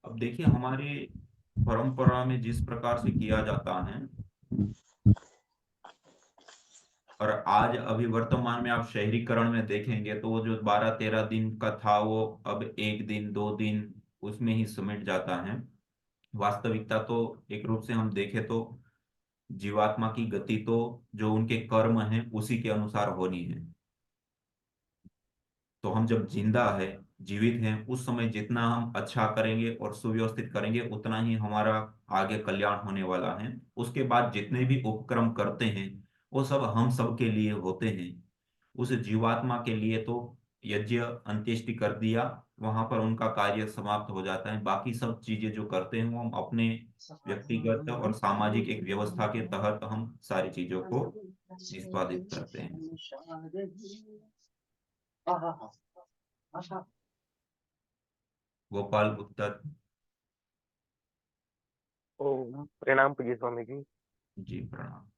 A: अब देखिए हमारी परंपरा में जिस प्रकार से किया जाता है, और आज अभी वर्तमान में आप शहरीकरण में देखेंगे तो वो जो 12-13 दिन का था वो अब 1 दिन 2 दिन उसमें ही सिमट जाता है। वास्तविकता तो एक रूप से हम देखें तो जीवात्मा की गति तो जो उनके कर्म हैं उसी के अनुसार होनी है। तो हम जब जिंदा है, जीवित हैं, उस समय जितना हम अच्छा करेंगे और सुव्यवस्थित करेंगे उतना ही हमारा आगे कल्याण होने वाला है। उसके बाद जितने भी उपक्रम करते हैं वो सब हम सब के लिए होते हैं। उस जीवात्मा के लिए तो यज्ञ अंत्येष्टि कर दिया, वहां पर उनका कार्य समाप्त हो जाता है। बाकी सब चीजें जो करते हैं वो हम अपने व्यक्तिगत और सामाजिक एक व्यवस्था के तहत हम सारी चीजों को निष्पादित करते हैं। गोपाल उत्तर।
K: ओम प्रणाम पूज्य स्वामी जी।
A: जी प्रणाम।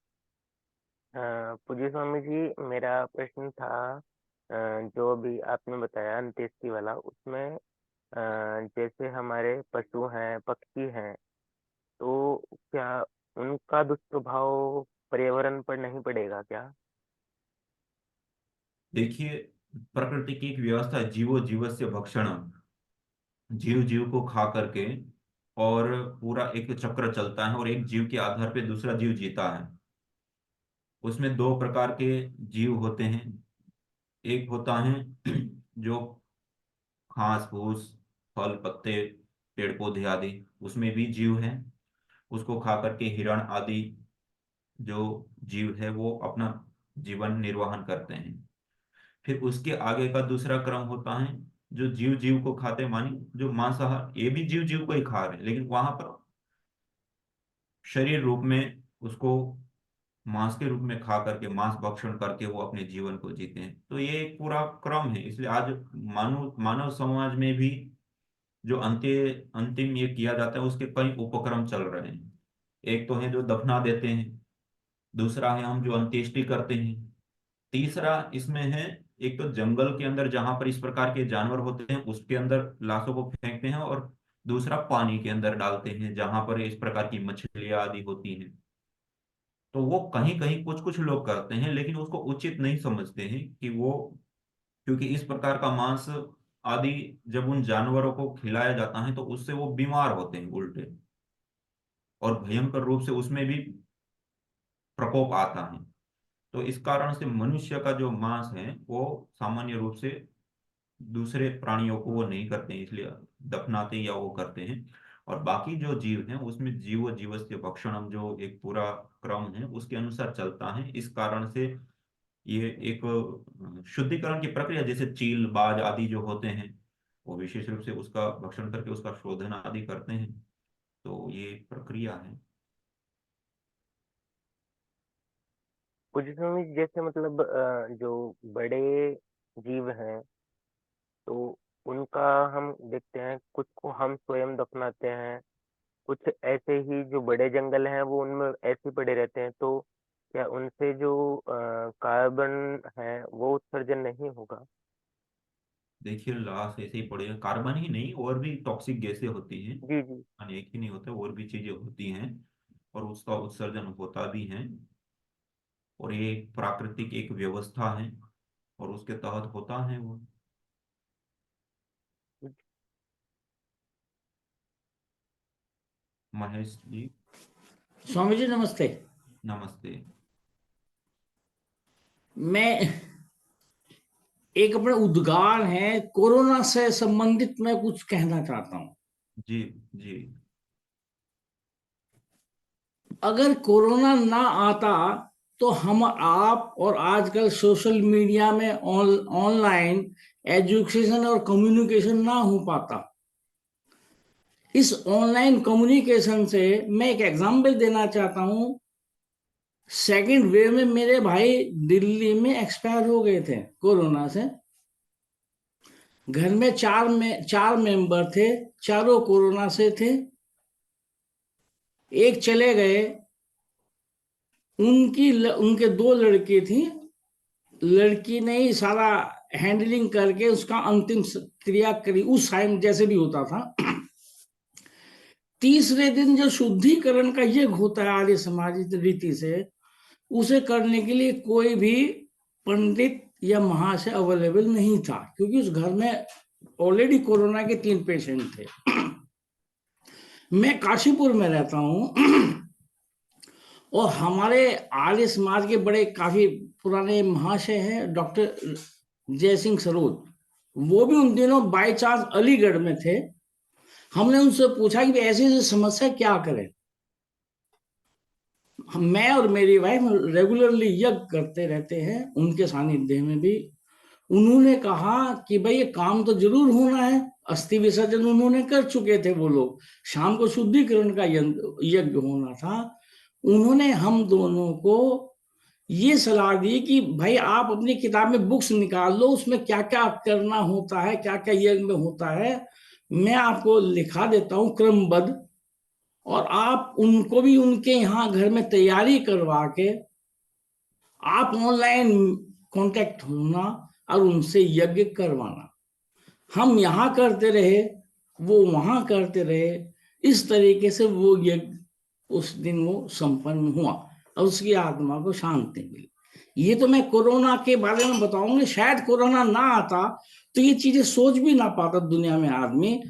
K: पूज्य स्वामी जी, मेरा प्रश्न था जो अभी आपने बताया अंत्येष्टि वाला, उसमें जैसे हमारे पशु हैं, पक्षी हैं, तो क्या उनका दुष्प्रभाव पर्यावरण पर नहीं पड़ेगा क्या?
A: देखिए प्रकृति की एक व्यवस्था है, जीवो जीवस्य भक्षणम, जीव जीव को खा करके, और पूरा एक चक्र चलता है और एक जीव के आधार पे दूसरा जीव जीता है। उसमें दो प्रकार के जीव होते हैं। एक होता है जो घास फूस फल पत्ते पेड़ पौधे आदि, उसमें भी जीव है, उसको खा करके हिरण आदि जो जीव है वो अपना जीवन निर्वाहन करते हैं। फिर उसके आगे का दूसरा क्रम होता है जो जीव जीव को खाते, मानी जो मांसाहार, ये भी जीव जीव को ही खा रहे हैं लेकिन वहां पर शरीर रूप में उसको मांस के रूप में खा करके, मांस भक्षण करके वो अपने जीवन को जीते हैं। तो ये एक पूरा क्रम है। इसलिए आज मानव मानव समाज में भी जो अंतिम ये किया जाता है उसके कई उपक्रम चल रहे हैं। एक तो है जो दफना देते हैं, दूसरा है हम जो अंत्येष्टि करते हैं, तीसरा इसमें है एक तो जंगल के अंदर जहां पर इस प्रकार के जानवर होते हैं उसके अंदर लाशों को फेंकते हैं, और दूसरा पानी के अंदर डालते हैं जहां पर इस प्रकार की मछलियां आदि होती हैं। तो वो कहीं कहीं कुछ कुछ लोग करते हैं लेकिन उसको उचित नहीं समझते हैं कि वो, क्योंकि इस प्रकार का मांस आदि जब उन जानवरों को खिलाया जाता है तो उससे वो बीमार होते हैं उल्टे, और भयंकर रूप से उसमें भी प्रकोप आता है। तो इस कारण से मनुष्य का जो मांस है वो सामान्य रूप से दूसरे प्राणियों को वो नहीं करते हैं, इसलिए दफनाते या वो करते हैं। और बाकी जो जीव हैं उसमें जीवो जीवस्य भक्षणम जो एक पूरा क्रम है उसके अनुसार चलता है। इस कारण से ये एक शुद्धिकरण की प्रक्रिया, जैसे चील बाज आदि जो होते हैं वो विशेष रूप से उसका भक्षण करके उसका शोधन आदि करते हैं। तो ये एक प्रक्रिया है।
K: पूज्य स्वामी जी, जैसे मतलब जो बड़े जीव हैं तो उनका हम देखते हैं, कुछ को हम स्वयं दफनाते हैं, कुछ ऐसे ही जो बड़े जंगल हैं वो उनमें ऐसे पड़े रहते हैं, तो क्या उनसे जो कार्बन है वो उत्सर्जन नहीं होगा?
A: देखिए, लाश ऐसे ही पड़ेगा, कार्बन ही नहीं और भी टॉक्सिक गैसें होती हैं।
K: जी जी।
A: एक ही नहीं होता, और भी चीजें होती हैं और उसका उत्सर्जन होता भी है। और ये एक प्राकृतिक एक व्यवस्था है और उसके तहत होता है वो। महेश जी।
L: स्वामी जी नमस्ते।
A: नमस्ते।
L: मैं एक अपने उद्गार है कोरोना से संबंधित मैं कुछ कहना चाहता हूं।
A: जी जी।
L: अगर कोरोना ना आता तो हम आप और आजकल सोशल मीडिया में ऑनलाइन एजुकेशन और कम्युनिकेशन ना हो पाता। इस ऑनलाइन कम्युनिकेशन से मैं एक एग्जांपल देना चाहता हूं। सेकंड वेव में मेरे भाई दिल्ली में एक्सपायर हो गए थे कोरोना से। घर में चार मेंबर थे, चारों कोरोना से थे। एक चले गए, उनके दो लड़की थी। लड़की ने ही सारा हैंडलिंग करके उसका अंतिम क्रिया करी उस टाइम जैसे भी होता था। तीसरे दिन जो शुद्धिकरण का यज्ञ होता है आर्य समाज रीति से, उसे करने के लिए कोई भी पंडित या महाशय अवेलेबल नहीं था, क्योंकि उस घर में ऑलरेडी कोरोना के 3 पेशेंट थे। मैं काशीपुर में रहता हूं और हमारे आर्य समाज के बड़े काफी पुराने महाशय हैं डॉक्टर जय सिंह सरोज। वो भी उन दिनों बाय चांस अलीगढ़ में थे। हमने उनसे पूछा कि ऐसी ऐसी समस्या क्या करें। मैं और मेरी वाइफ रेगुलरली यज्ञ करते रहते हैं उनके सानिध्य में भी। उन्होंने कहा कि भाई ये काम तो जरूर होना है। अस्थि विसर्जन उन्होंने कर चुके थे वो लोग, शाम को शुद्धिकरण का यज्ञ होना था। उन्होंने हम दोनों को ये सलाह दी कि भाई आप अपनी किताब में बुक्स निकाल लो, उसमें क्या क्या करना होता है, क्या क्या यज्ञ में होता है, मैं आपको लिखा देता हूँ क्रमबद्ध। और आप उनको भी उनके यहाँ घर में तैयारी करवा के आप ऑनलाइन कांटेक्ट होना और उनसे यज्ञ करवाना। हम यहाँ करते रहे, वो वहां करते रहे। इस तरीके से वो यज्ञ उस दिन वो संपन्न हुआ और उसकी आत्मा को शांति मिली। ये तो मैं कोरोना के बारे में बताऊंगी। शायद कोरोना ना आता तो ये चीजें सोच भी ना पाता दुनिया में आदमी।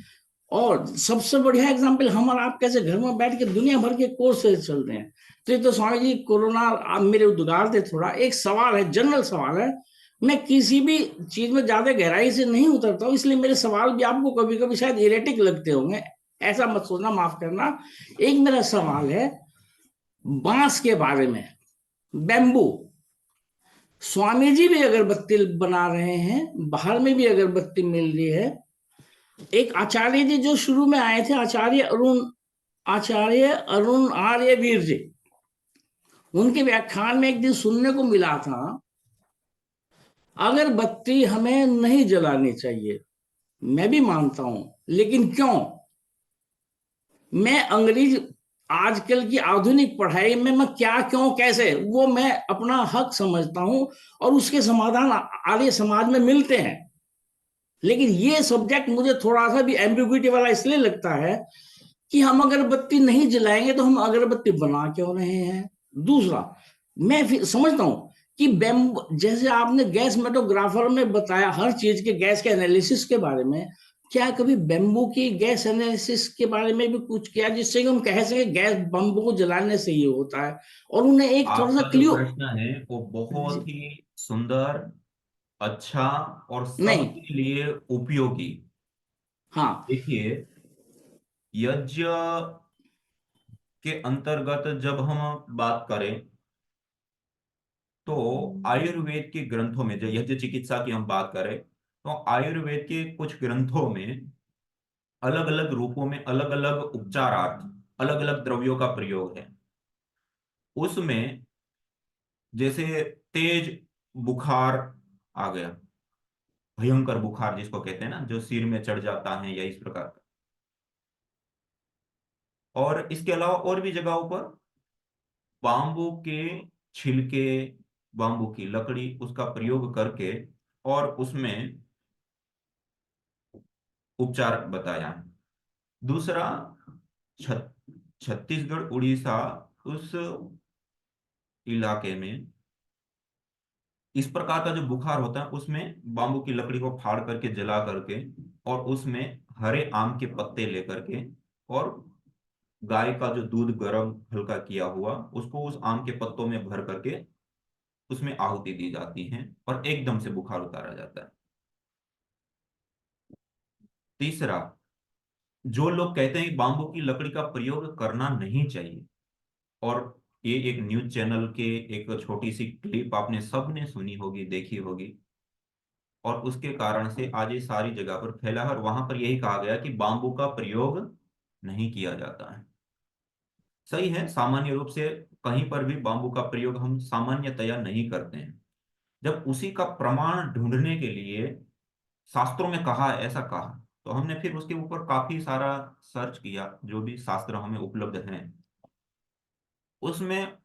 L: और सबसे बढ़िया एग्जाम्पल हम और आप कैसे घर में बैठ के दुनिया भर के कोर्सेज चल रहे हैं। तो ये तो स्वामी जी कोरोना आप मेरे उद्गार थे। थोड़ा एक सवाल है, जनरल सवाल है। मैं किसी भी चीज में ज्यादा गहराई से नहीं उतरता हूँ, इसलिए मेरे सवाल भी आपको कभी कभी शायद इरेटिक लगते होंगे। ऐसा मत सोचना, माफ करना। एक मेरा सवाल है बांस के बारे में, बैम्बू। स्वामी जी भी अगरबत्ती बना रहे हैं, बाहर में भी अगरबत्ती मिल रही है। एक आचार्य जी जो शुरू में आए थे, आचार्य अरुण आर्य वीर जी, उनके व्याख्यान में एक दिन सुनने को मिला था अगरबत्ती हमें नहीं जलानी चाहिए। मैं भी मानता हूं, लेकिन क्यों? मैं अंग्रेज आजकल की आधुनिक पढ़ाई में मैं क्या क्यों कैसे, वो मैं अपना हक समझता हूं और उसके समाधान आर्य समाज में मिलते हैं। लेकिन ये सब्जेक्ट मुझे थोड़ा सा भी एम्बिग्युइटी वाला इसलिए लगता है कि हम अगरबत्ती नहीं जलाएंगे तो हम अगरबत्ती बना क्यों रहे हैं। दूसरा, मैं फिर समझता हूं कि बैम्बू, जैसे आपने गैस मेटोग्राफर में बताया हर चीज के गैस के एनालिसिस के बारे में, क्या कभी बैम्बू की गैस एनालिसिस के बारे में भी कुछ किया जिससे कि हम कह सके गैस बम्बू को जलाने से ये होता है? और उन्हें एक थोड़ा सा
A: आपका जो
L: क्लियो।
A: प्रश्न है वो बहुत ही सुंदर, अच्छा और
L: नहीं।
A: सबके लिए उपयोगी।
L: हाँ।
A: देखिए, यज्ञ के अंतर्गत जब हम बात करें तो आयुर्वेद के ग्रंथों में, जो यज्ञ चिकित्सा की हम बात करें, तो आयुर्वेद के कुछ ग्रंथों में अलग अलग रूपों में अलग अलग उपचारार्थ, अलग अलग द्रव्यों का प्रयोग है। उसमें जैसे तेज बुखार आ गया, भयंकर बुखार जिसको कहते हैं ना, जो सिर में चढ़ जाता है या इस प्रकार का। और इसके अलावा और भी जगहों पर बाम्बू के छिलके, बाम्बू की लकड़ी, उसका प्रयोग करके और उसमें उपचार बताया है। दूसरा, छत छत्तीसगढ़ उड़ीसा, उस इलाके में इस प्रकार का जो बुखार होता है उसमें बाम्बू की लकड़ी को फाड़ करके जला करके और उसमें हरे आम के पत्ते लेकर के और गाय का जो दूध गर्म हल्का किया हुआ उसको उस आम के पत्तों में भर करके उसमें आहुति दी जाती है और एकदम से बुखार उतारा जाता है। तीसरा, जो लोग कहते हैं कि बाम्बू की लकड़ी का प्रयोग करना नहीं चाहिए, और ये एक न्यूज चैनल के एक छोटी सी क्लिप आपने सबने सुनी होगी, देखी होगी, और उसके कारण से आज ये सारी जगह पर फैला है और वहां पर यही कहा गया कि बाम्बू का प्रयोग नहीं किया जाता है। सही है, सामान्य रूप से कहीं पर भी बाम्बू का प्रयोग हम सामान्यतया नहीं करते हैं। जब उसी का प्रमाण ढूंढने के लिए शास्त्रों में कहा है, ऐसा कहा, तो हमने फिर उसके ऊपर काफी सारा सर्च किया, जो भी शास्त्र हमें उपलब्ध हैं उसमें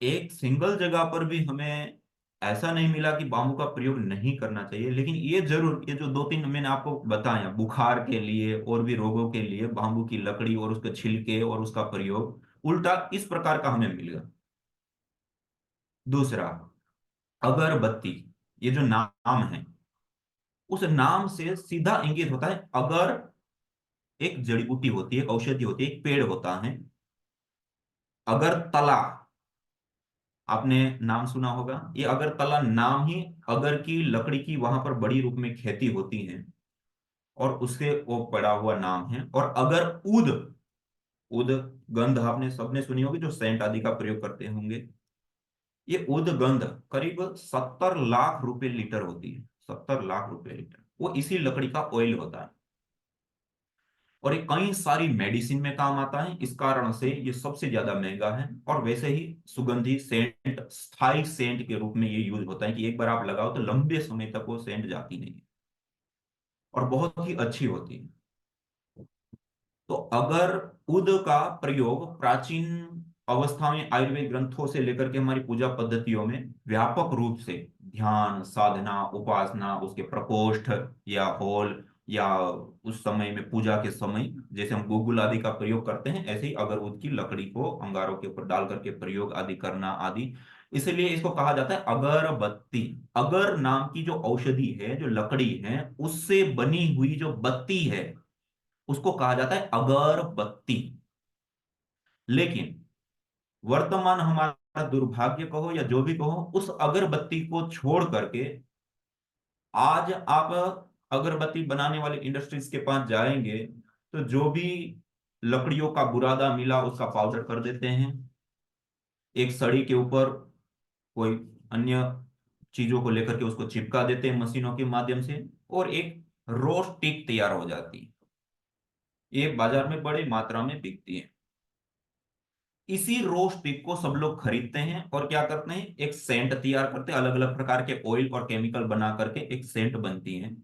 A: एक सिंगल जगह पर भी हमें ऐसा नहीं मिला कि बाम्बू का प्रयोग नहीं करना चाहिए। लेकिन ये जरूर, ये जो दो तीन मैंने आपको बताया बुखार के लिए और भी रोगों के लिए बाम्बू की लकड़ी और उसके छिलके और उसका प्रयोग, उल्टा इस प्रकार का हमें मिलेगा। दूसरा, अगरबत्ती, ये जो नाम है, उस नाम से सीधा इंगित होता है अगर एक जड़ी बूटी होती है, औषधि होती है, एक पेड़ होता है। अगरतला, आपने नाम सुना होगा, ये अगरतला नाम ही अगर की लकड़ी की वहां पर बड़ी रूप में खेती होती है और उससे वो पड़ा हुआ नाम है। और अगर उद, उद गंध आपने सबने सुनी होगी, जो सेंट आदि का प्रयोग करते होंगे। ये उद गंध करीब 70 लाख रुपए लीटर होती है, 70 लाख रुपए लीटर, वो इसी लकड़ी का ऑयल होता है और ये कई सारी मेडिसिन में काम आता है। इस कारण से ये सबसे ज्यादा महंगा है। और वैसे ही सुगंधी सेंट, स्थायी सेंट के रूप में ये यूज होता है कि एक बार आप लगाओ तो लंबे समय तक वो सेंट जाती नहीं है और बहुत ही अच्छी होती है। तो अगर उद का प्रयोग प्राचीन अवस्था में आयुर्वेद ग्रंथों से लेकर के हमारी पूजा पद्धतियों में व्यापक रूप से ध्यान, साधना, उपासना, उसके प्रकोष्ठ या हॉल, या उस समय में पूजा के समय जैसे हम गूगल आदि का प्रयोग करते हैं, ऐसे ही अगर उद की लकड़ी को अंगारों के ऊपर डाल करके प्रयोग आदि करना आदि, इसलिए इसको कहा जाता है अगरबत्ती। अगर नाम की जो औषधि है, जो लकड़ी है, उससे बनी हुई जो बत्ती है उसको कहा जाता है अगरबत्ती। लेकिन वर्तमान हमारा दुर्भाग्य कहो या जो भी कहो, उस अगरबत्ती को छोड़ करके आज आप अगरबत्ती बनाने वाले इंडस्ट्रीज के पास जाएंगे तो जो भी लकड़ियों का बुरादा मिला उसका पाउडर कर देते हैं, एक सड़ी के ऊपर कोई अन्य चीजों को लेकर के उसको चिपका देते हैं मशीनों के माध्यम से, और एक रो स्टिक तैयार हो जाती है। ये बाजार में बड़ी मात्रा में बिकती है। इसी रो स्टिक को सब लोग खरीदते हैं और क्या करते हैं, एक सेंट तैयार करते हैं, अलग अलग प्रकार के ऑयल और केमिकल बना करके एक सेंट बनती है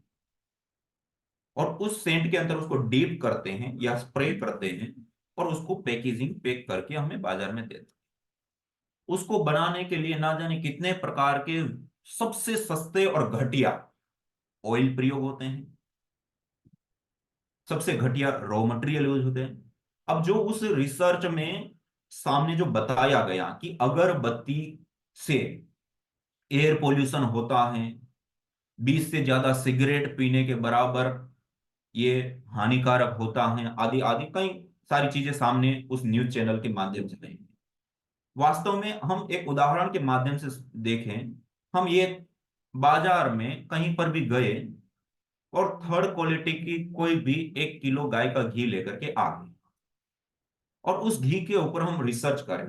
A: और उस सेंट के अंदर उसको डीप करते हैं या स्प्रे करते हैं और उसको पैकेजिंग पैक करके हमें बाजार में देते हैं। उसको बनाने के लिए ना जाने कितने प्रकार के सबसे सस्ते और घटिया ऑयल प्रयोग होते हैं, सबसे घटिया रॉ मटेरियल यूज होते हैं। अब जो उस रिसर्च में सामने जो बताया गया कि अगरबत्ती से एयर पोल्यूशन होता है, 20 से ज्यादा सिगरेट पीने के बराबर ये हानिकारक होता है, आदि आदि कई सारी चीजें सामने उस न्यूज चैनल के माध्यम से नहीं। वास्तव में हम एक उदाहरण के माध्यम से देखें, हम ये बाजार में कहीं पर भी गए और थर्ड क्वालिटी की कोई भी 1 किलो गाय का घी लेकर के आ गए और उस घी के ऊपर हम रिसर्च करें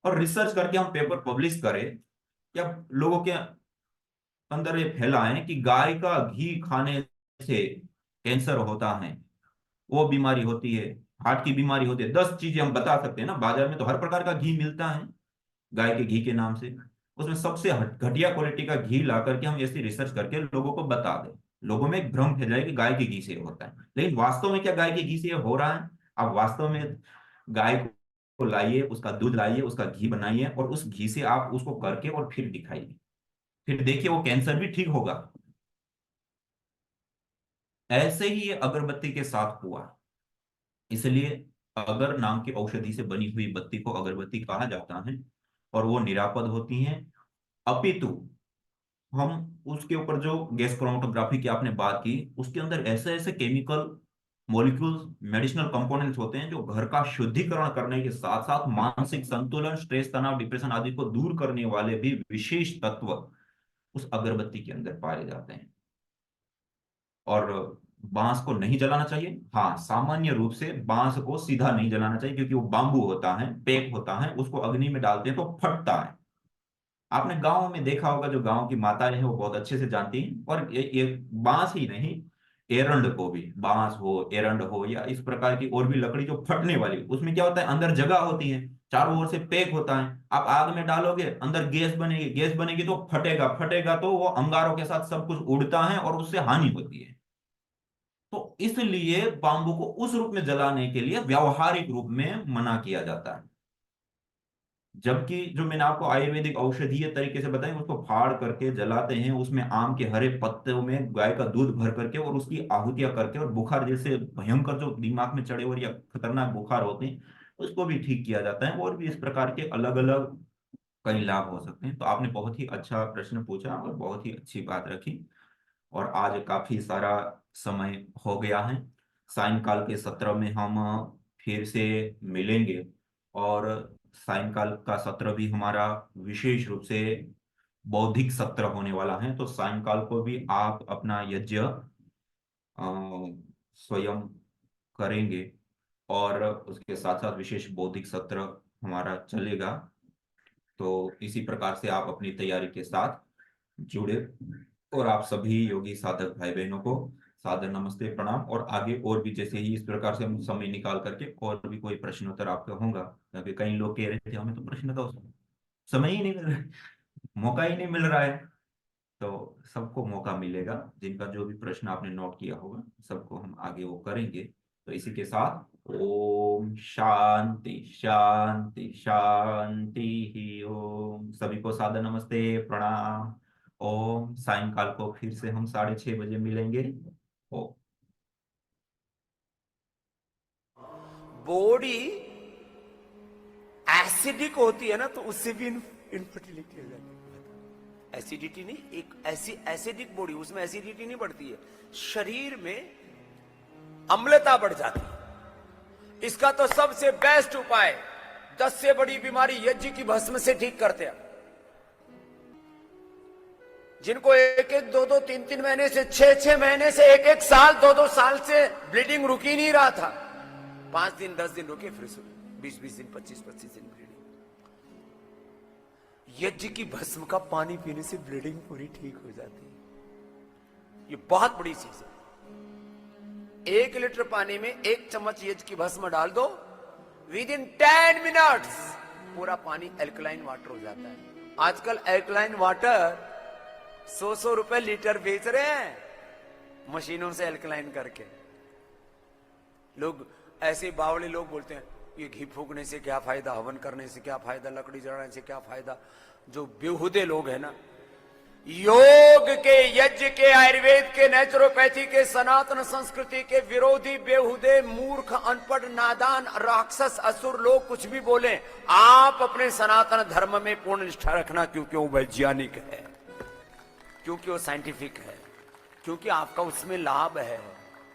A: और रिसर्च करके हम पेपर पब्लिश करें या लोगों के अंदर ये फैलाएं कि गाय का घी खाने से कैंसर होता है, वो बीमारी होती है, हार्ट की बीमारी होती है, 10 चीजें हम बता सकते हैं ना। बाजार में तो हर प्रकार का घी मिलता है गाय के घी के नाम से, उसमें सबसे घटिया क्वालिटी का घी ला करके हम ऐसी रिसर्च करके लोगों को बता दें, लोगों में एक भ्रम फैलाए कि गाय के घी से होता है। लेकिन वास्तव में क्या गाय के घी से हो रहा है? आप वास्तव में गाय को लाइए, उसका दूध लाइए, उसका घी बनाइए और उस घी से आप उसको करके और फिर दिखाइए, फिर देखिए वो कैंसर भी ठीक होगा। ऐसे ही ये अगरबत्ती के साथ हुआ। इसलिए अगर नाम की औषधि से बनी हुई बत्ती को अगरबत्ती कहा जाता है और वो निरापद होती हैं, अपितु हम उसके ऊपर जो गैस क्रोमेटोग्राफी की आपने बात की, उसके अंदर ऐसे ऐसे केमिकल मॉलिक्यूल्स, मेडिसिनल कंपोनेंट्स होते हैं जो घर का शुद्धिकरण करने के साथ साथ मानसिक संतुलन, स्ट्रेस, तनाव, डिप्रेशन आदि को दूर करने वाले भी विशेष तत्व उस अगरबत्ती के अंदर पाए जाते हैं। और बांस को नहीं जलाना चाहिए। हाँ, सामान्य रूप से बांस को सीधा नहीं जलाना चाहिए क्योंकि वो बांबू होता है, पेक होता है, उसको अग्नि में डालते हैं तो फटता है। आपने गांव में देखा होगा, जो गांव की माताएं हैं वो बहुत अच्छे से जानती हैं। और ये बांस ही नहीं, एरंड को भी, बांस हो, एरंड हो या इस प्रकार की और भी लकड़ी जो फटने वाली, उसमें क्या होता है, अंदर जगह होती है, चारों ओर से पैक होता है। आप आग में डालोगे, अंदर गैस बनेगी, गैस बनेगी तो फटेगा, फटेगा तो वो अंगारों के साथ सब कुछ उड़ता है और उससे हानि होती है। तो इसलिए बांबू को उस रूप में जलाने के लिए व्यावहारिक रूप में मना किया जाता है। जबकि जो मैंने आपको आयुर्वेदिक औषधीय तरीके से बताया, उसको फाड़ करके जलाते हैं, उसमें आम के हरे पत्तों में गाय का दूध भर करके और उसकी आहुतियां करके, और बुखार जैसे भयंकर जो दिमाग में चढ़े हुए या खतरनाक बुखार होते हैं उसको भी ठीक किया जाता है। और भी इस प्रकार के अलग अलग कई लाभ हो सकते हैं। तो आपने बहुत ही अच्छा प्रश्न पूछा और बहुत ही अच्छी बात रखी। और आज काफी सारा समय हो गया है। सायंकाल के सत्र में हम फिर से मिलेंगे और सायंकाल का सत्र भी हमारा विशेष रूप से बौद्धिक सत्र होने वाला है। तो सायंकाल को भी आप अपना यज्ञ स्वयं करेंगे और उसके साथ साथ विशेष बौद्धिक सत्र हमारा चलेगा। तो इसी प्रकार से आप अपनी तैयारी के साथ जुड़े। और आप सभी योगी साधक भाई बहनों को सादर नमस्ते, प्रणाम। और आगे और भी जैसे ही इस प्रकार से हम समय निकाल करके और भी कोई प्रश्नोत्तर आपका होगा, क्योंकि कई लोग कह रहे थे हमें तो प्रश्न का समय ही नहीं मिल रहा है, मौका ही नहीं मिल रहा है। तो सबको मौका मिलेगा, जिनका जो भी प्रश्न आपने नोट किया होगा सबको हम आगे वो करेंगे। तो इसी के साथ ओम शांति शांति शांति ही ओम। सभी को सादर नमस्ते, प्रणाम। ओम। सायंकाल को फिर से हम 6:30 बजे मिलेंगे। ओम।
M: बॉडी एसिडिक होती है ना, तो उससे भी इनफर्टिलिटी हो जाती है। एसिडिटी नहीं, एक ऐसी एसिडिक बॉडी, उसमें एसिडिटी नहीं बढ़ती है, शरीर में अम्लता बढ़ जाती है। इसका तो सबसे बेस्ट उपाय 10 से बड़ी बीमारी यज्ञ की भस्म से ठीक करते हैं। जिनको 1-1, 2-2, 3-3 महीने से, 6-6 महीने से, 1-1 साल, 2-2 साल से ब्लीडिंग रुकी नहीं रहा था, 5 दिन 10 दिन रुके, फिर 20-20 दिन, 25-25 दिन ब्लीडिंग। यज्ञ की भस्म का पानी पीने से ब्लीडिंग पूरी ठीक हो जाती है। ये बहुत बड़ी चीज है। 1 लीटर पानी में 1 चम्मच यज्ञ की भस्म डाल दो, विद इन 10 मिनट्स पूरा पानी एल्कलाइन वाटर हो जाता है। आजकल एल्कलाइन वाटर 100 रुपए लीटर बेच रहे हैं, मशीनों से एल्कलाइन करके। लोग ऐसे बावड़े लोग बोलते हैं ये घी फूकने से क्या फायदा, हवन करने से क्या फायदा, लकड़ी जलाने से क्या फायदा। जो बेहुदे लोग हैं ना, योग के, यज्ञ के, आयुर्वेद के, नेचुरोपैथी के, सनातन संस्कृति के विरोधी बेहुदे, मूर्ख, अनपढ़, नादान, राक्षस, असुर लोग कुछ भी बोले, आप अपने सनातन धर्म में पूर्ण निष्ठा रखना, क्योंकि वो वैज्ञानिक है, क्योंकि वो साइंटिफिक है, क्योंकि आपका उसमें लाभ है,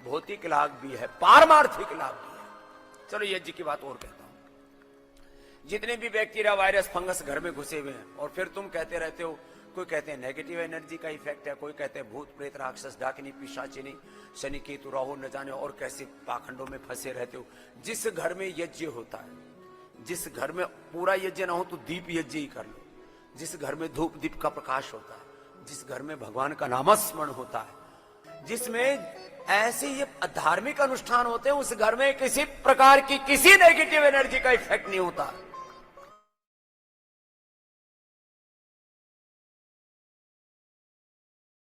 M: भौतिक लाभ भी है, पारमार्थिक लाभ भी है। चलो यज्ञ की बात और कहता हूं। जितने भी बैक्टीरिया, वायरस, फंगस घर में घुसे हुए हैं, और फिर तुम कहते रहते हो, कोई कहते हैं नेगेटिव एनर्जी का इफेक्ट है, कोई कहते हैं भूत प्रेत राक्षस डाकिनी पिशाचिनी शनि केतु राहु न जाने और कैसे पाखंडों में फंसे रहते हो। जिस घर में यज्ञ होता है जिस घर में पूरा यज्ञ ना हो तो दीप यज्ञ ही कर लो, जिस घर में धूप दीप का प्रकाश होता है, जिस घर में भगवान का नामस्मरण होता है, जिसमें ऐसे ये धार्मिक अनुष्ठान होते हैं, उस घर में किसी प्रकार की किसी नेगेटिव एनर्जी का इफेक्ट नहीं होता।